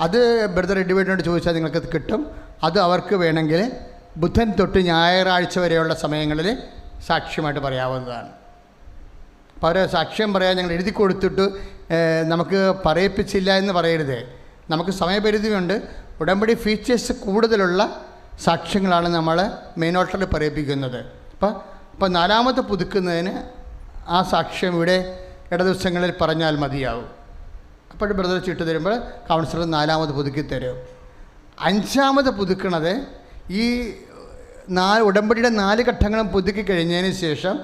അത് ബ്രദർ എഡ്വേർഡിനോട് ചോദിച്ചാൽ നിങ്ങൾക്ക് കിട്ടും. അത് അവർക്ക് വേണമെങ്കിൽ ബുധൻ തൊട്ട് ഞായറാഴ്ച വരെയുള്ള സമയങ്ങളിൽ സാക്ഷ്യമായിട്ട് പറയാവുന്നതാണ്. അപ്പോൾ അവർ സാക്ഷ്യം പറയാൻ ഞങ്ങൾ എഴുതി കൊടുത്തിട്ട് നമുക്ക് പറയിപ്പിച്ചില്ല എന്ന് പറയരുത്. നമുക്ക് സമയപരിധിയുണ്ട്. ഉടമ്പടി ഫീച്ചേഴ്സ് കൂടുതലുള്ള സാക്ഷ്യങ്ങളാണ് നമ്മൾ മെയിൻ ഓൾട്ടറിൽ പറയിപ്പിക്കുന്നത്. അപ്പോൾ 4ാമത്തെ പുതുക്കുന്നതിന് ആ സാക്ഷ്യം ഇവിടെ ദിവസങ്ങളിൽ പറഞ്ഞാൽ മതിയാവും. അപ്പോൾ ബ്രദർ ചീട്ട് തരുമ്പോൾ കൗൺസിലർ 4ാമത് പുതുക്കി തരും. 5ാമത് പുതുക്കണത് ഈ ഉടമ്പടിയുടെ 4 ഘട്ടങ്ങളും പുതുക്കി കഴിഞ്ഞതിന് ശേഷം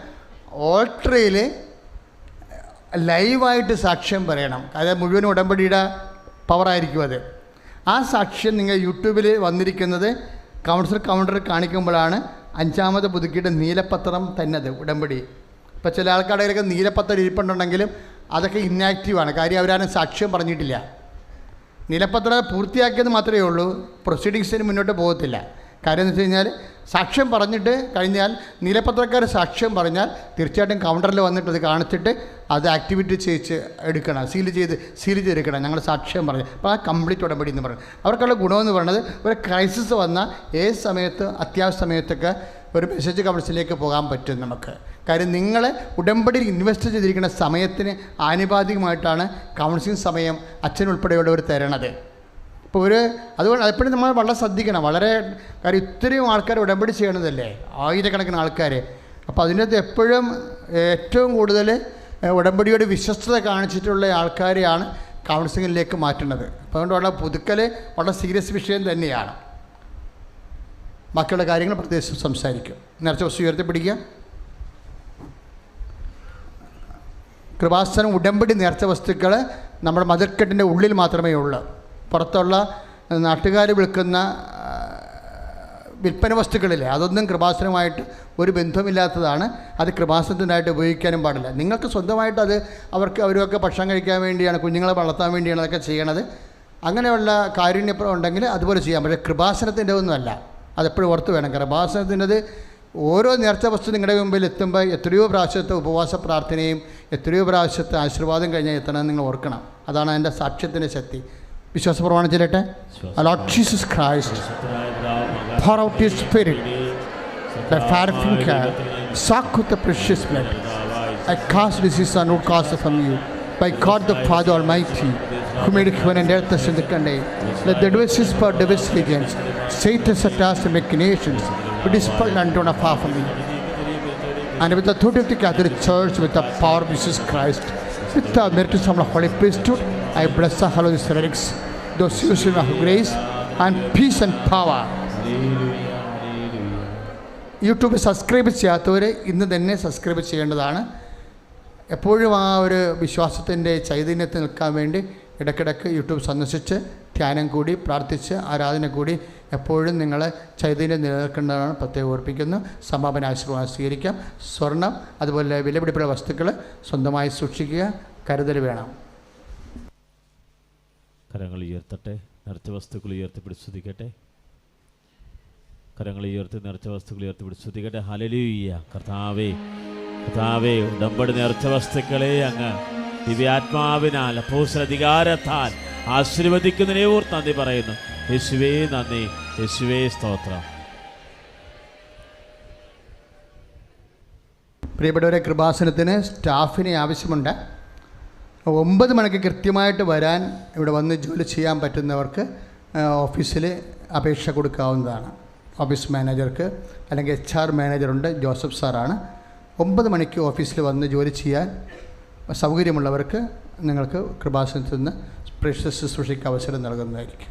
ഓൾട്ടറിൽ ലൈവായിട്ട് സാക്ഷ്യം പറയണം. അതായത് മുഴുവൻ ഉടമ്പടിയുടെ പവറായിരിക്കും അത്. ആ സാക്ഷ്യം നിങ്ങൾ യൂട്യൂബിൽ വന്നിരിക്കുന്നത് കൗണ്ടറിൽ കാണിക്കുമ്പോഴാണ് 5ാമത് പുതുക്കിയിട്ട് നീലപത്രം തന്നത് ഉടമ്പടി. ഇപ്പോൾ ചില ആൾക്കാരുടെയൊക്കെ നീലപത്രം ഇരിപ്പുണ്ടെങ്കിലും അതൊക്കെ ഇന്നാക്റ്റീവാണ്. കാര്യം അവരാരും സാക്ഷ്യം പറഞ്ഞിട്ടില്ല. നീലപത്രം പൂർത്തിയാക്കിയത് മാത്രമേ ഉള്ളൂ, പ്രൊസീഡിങ്സിന് മുന്നോട്ട് പോകത്തില്ല. കാര്യം എന്ന് വെച്ച് കഴിഞ്ഞാൽ സാക്ഷ്യം പറഞ്ഞിട്ട് കഴിഞ്ഞാൽ നീലപത്രക്കാർ സാക്ഷ്യം പറഞ്ഞാൽ തീർച്ചയായിട്ടും കൗണ്ടറിൽ വന്നിട്ട് അത് കാണിച്ചിട്ട് അത് ആക്ടിവിറ്റി ചെയ്ത് എടുക്കണം, സീൽ ചെയ്തെടുക്കണം. ഞങ്ങൾ സാക്ഷ്യം പറഞ്ഞു. അപ്പോൾ ആ കംപ്ലീറ്റ് ഉടമ്പടി എന്ന് പറയുന്നത് അവർക്കുള്ള ഗുണമെന്ന് പറയുന്നത് ഒരു ക്രൈസിസ് വന്നാൽ ഏത് സമയത്ത് അത്യാവശ്യ സമയത്തൊക്കെ ഒരു മെസ്സേജ് കൗൺസിലേക്ക് പോകാൻ പറ്റും നമുക്ക്. കാര്യം നിങ്ങൾ ഉടമ്പടിയിൽ ഇൻവെസ്റ്റ് ചെയ്തിരിക്കുന്ന സമയത്തിന് ആനുപാതികമായിട്ടാണ് കൗൺസിലിംഗ് സമയം അച്ഛനുൾപ്പെടെയുള്ളവർ തരണത്. ഇപ്പോൾ അതുകൊണ്ട് എപ്പോഴും നമ്മൾ വളരെ ശ്രദ്ധിക്കണം. കാര്യം ഇത്രയും ആൾക്കാർ ഉടമ്പടി ചെയ്യണതല്ലേ, ആയിരക്കണക്കിന് ആൾക്കാർ. അപ്പോൾ അതിനകത്ത് എപ്പോഴും ഏറ്റവും കൂടുതൽ ഉടമ്പടിയോട് വിശ്വസ്തത കാണിച്ചിട്ടുള്ള ആൾക്കാരെയാണ് കൗൺസിലിങ്ങിലേക്ക് മാറ്റുന്നത്. അപ്പോൾ അതുകൊണ്ടുള്ള പുതുക്കൽ വളരെ സീരിയസ് വിഷയം തന്നെയാണ്. ബാക്കിയുള്ള കാര്യങ്ങൾ പ്രത്യേകിച്ച് സംസാരിക്കും. നേർച്ച വസ്തു ഉയർത്തിപ്പിടിക്കുക. കൃപാസനം ഉടമ്പടി നേർച്ച വസ്തുക്കൾ നമ്മുടെ മതിൽക്കെട്ടിൻ്റെ ഉള്ളിൽ മാത്രമേ ഉള്ളൂ. പുറത്തുള്ള നാട്ടുകാർ വിൽക്കുന്ന വിൽപ്പന വസ്തുക്കളില്ലേ, അതൊന്നും കൃപാസനമായിട്ട് ഒരു ബന്ധമില്ലാത്തതാണ്. അത് കൃപാസനത്തിനായിട്ട് ഉപയോഗിക്കാനും പാടില്ല. നിങ്ങൾക്ക് സ്വന്തമായിട്ട് അത് അവരൊക്കെ ഭക്ഷണം കഴിക്കാൻ വേണ്ടിയാണ്, കുഞ്ഞുങ്ങളെ വളർത്താൻ വേണ്ടിയാണ് അതൊക്കെ ചെയ്യണത്. അങ്ങനെയുള്ള കാരുണ്യം ഉണ്ടെങ്കിൽ അതുപോലെ ചെയ്യാം. പക്ഷേ കൃപാസനത്തിൻ്റെ ഒന്നുമല്ല. അതെപ്പോഴും ഓർത്ത് വേണം. കൃപാസനത്തിൻ്റെത് ഓരോ നേർച്ച വസ്തു നിങ്ങളുടെ മുമ്പിൽ എത്തുമ്പോൾ എത്രയോ പ്രാവശ്യത്തെ ഉപവാസ പ്രാർത്ഥനയും എത്രയോ പ്രാവശ്യത്തെ ആശീർവാദം കഴിഞ്ഞാൽ എത്തണമെന്ന് നിങ്ങൾ ഓർക്കണം. അതാണ് അതിൻ്റെ സാക്ഷ്യത്തിൻ്റെ ശക്തി. വിശ്വാസ പ്രമാണം ചെയ്യട്ടെ. Lord Jesus Christ, pour out your spirit, the fire finger, soak with the precious blood. I cast disease and root cause from you. By God the Father Almighty, who made heaven and earth in the day, let the devices for device legends, Satan's attacks and machinations, be dispelled and torn apart from me. And with the authority of the Catholic Church, with the power of Jesus Christ, with the merits of the Holy Priesthood, I bless the Holy Relics, those using of grace and peace and power. YouTube subscribe ചെയ്യാത്തവർ ഇന്ന് തന്നെ സബ്സ്ക്രൈബ് ചെയ്യേണ്ടതാണ്. എപ്പോഴും ആ ഒരു വിശ്വാസത്തിൻ്റെ ചൈതന്യത്തിൽ നിൽക്കാൻ വേണ്ടി ഇടയ്ക്കിടയ്ക്ക് യൂട്യൂബ് സന്ദർശിച്ച് ധ്യാനം കൂടി പ്രാർത്ഥിച്ച് ആരാധന കൂടി എപ്പോഴും നിങ്ങൾ ചൈതന്യം നിലനിൽക്കേണ്ടതാണ് പ്രത്യേകം ഓർപ്പിക്കുന്നു. സമാപന ആശീർവാദം സ്വീകരിക്കാം. സ്വർണം അതുപോലെ വിലപിടിപ്പുള്ള വസ്തുക്കൾ സ്വന്തമായി സൂക്ഷിക്കുക, കരുതൽ വേണം. കരങ്ങൾ ഉയർത്തട്ടെ, നേർച്ച വസ്തുക്കൾ ഉയർത്തിപ്പിടിച്ച് സ്തുതിക്കട്ടെ. കരങ്ങൾ ഉയർത്തി നേർച്ച വസ്തുക്കൾ ഉയർത്തിപ്പിടിച്ച് സ്തുതിക്കട്ടെ. ഹല്ലേലൂയ. കർത്താവേ, കർത്താവേ, ഉടമ്പടി നേർച്ച വസ്തുക്കളെ അങ്ങ് ദിവ്യാത്മാവിനാൽ അപ്പോസ്തല അധികാരത്താൽ ആശീർവദിക്കുന്നതിനെ ഓർത്ത് നന്ദി പറയുന്നു. യേശുവേ നന്ദി, യേശുവേ സ്തോത്രം. പ്രിയപ്പെട്ടവരെ, കൃപാസനത്തിന് സ്റ്റാഫിനെ ആവശ്യമുണ്ട്. 9 മണിക്ക് കൃത്യമായിട്ട് വരാൻ ഇവിടെ വന്ന് ജോലി ചെയ്യാൻ പറ്റുന്നവർക്ക് ഓഫീസിൽ അപേക്ഷ കൊടുക്കാവുന്നതാണ്. ഓഫീസ് മാനേജർക്ക് അല്ലെങ്കിൽ HR മാനേജറുണ്ട്, ജോസഫ് സാറാണ്. 9 മണിക്ക് ഓഫീസിൽ വന്ന് ജോലി ചെയ്യാൻ സൗകര്യമുള്ളവർക്ക് നിങ്ങൾക്ക് കൃപാസനത്തിൽ നിന്ന് പ്രേക്ഷിത ശുശ്രൂഷയ്ക്ക് അവസരം നൽകുന്നതായിരിക്കും.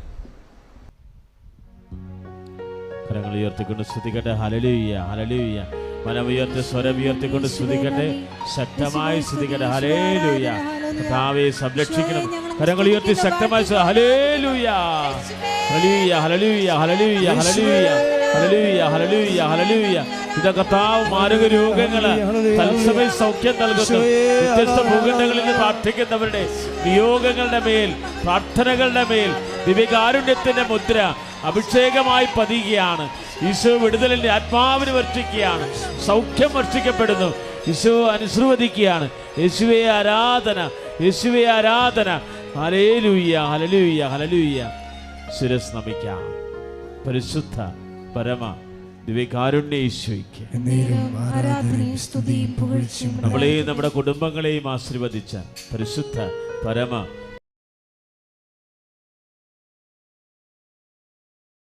കരങ്ങൾ ഉയർത്തിക്കൊണ്ട് സ്തുതിക്കട്ടെ. Hallelujah, hallelujah. മനമുയർത്തി സ്വരം ഉയർത്തിക്കൊണ്ട് സ്തുതിക്കട്ടെ. ശക്തമായി സ്തുതിക്കട്ടെ. ഹല്ലേലൂയ. കർത്താവേ സംരക്ഷിക്കണം. കരങ്ങൾ ഉയർത്തി ശക്തമായി hallelujah, hallelujah, hallelujah, hallelujah, hallelujah, hallelujah, hallelujah, hallelujah. ഇത് കർത്താവ് മാരക രോഗങ്ങള് തത്സമയം സൗഖ്യം നൽകുന്നു. വ്യത്യസ്ത ഭൂഖണ്ഡങ്ങളിൽ നിന്ന് പ്രാർത്ഥിക്കുന്നവരുടെ നിയോഗങ്ങളുടെ മേൽ, പ്രാർത്ഥനകളുടെ മേൽ ദിവ്യകാരുണ്യത്തിന്റെ മുദ്ര അഭിഷേകമായി പതിയുകയാണ്. ഈശോ വിടുതലിന്റെ ആത്മാവിന് വർഷിക്കുകയാണ്. സൗഖ്യം വർഷിക്കപ്പെടുന്നു. ഈശോ അനുശ്രവദിക്കുകയാണ്. യേശുവേ ആരാധന, യേശുവേ ആരാധന. Hallelujah, hallelujah, hallelujah. ശിരസ് നമിക്കാം. പരിശുദ്ധ പരമ ദിവ്യകാരുണ്യ ഈശോയ്ക്ക് നമ്മളെയും നമ്മുടെ കുടുംബങ്ങളെയും ആശീർവദിച്ച പരിശുദ്ധ പരമ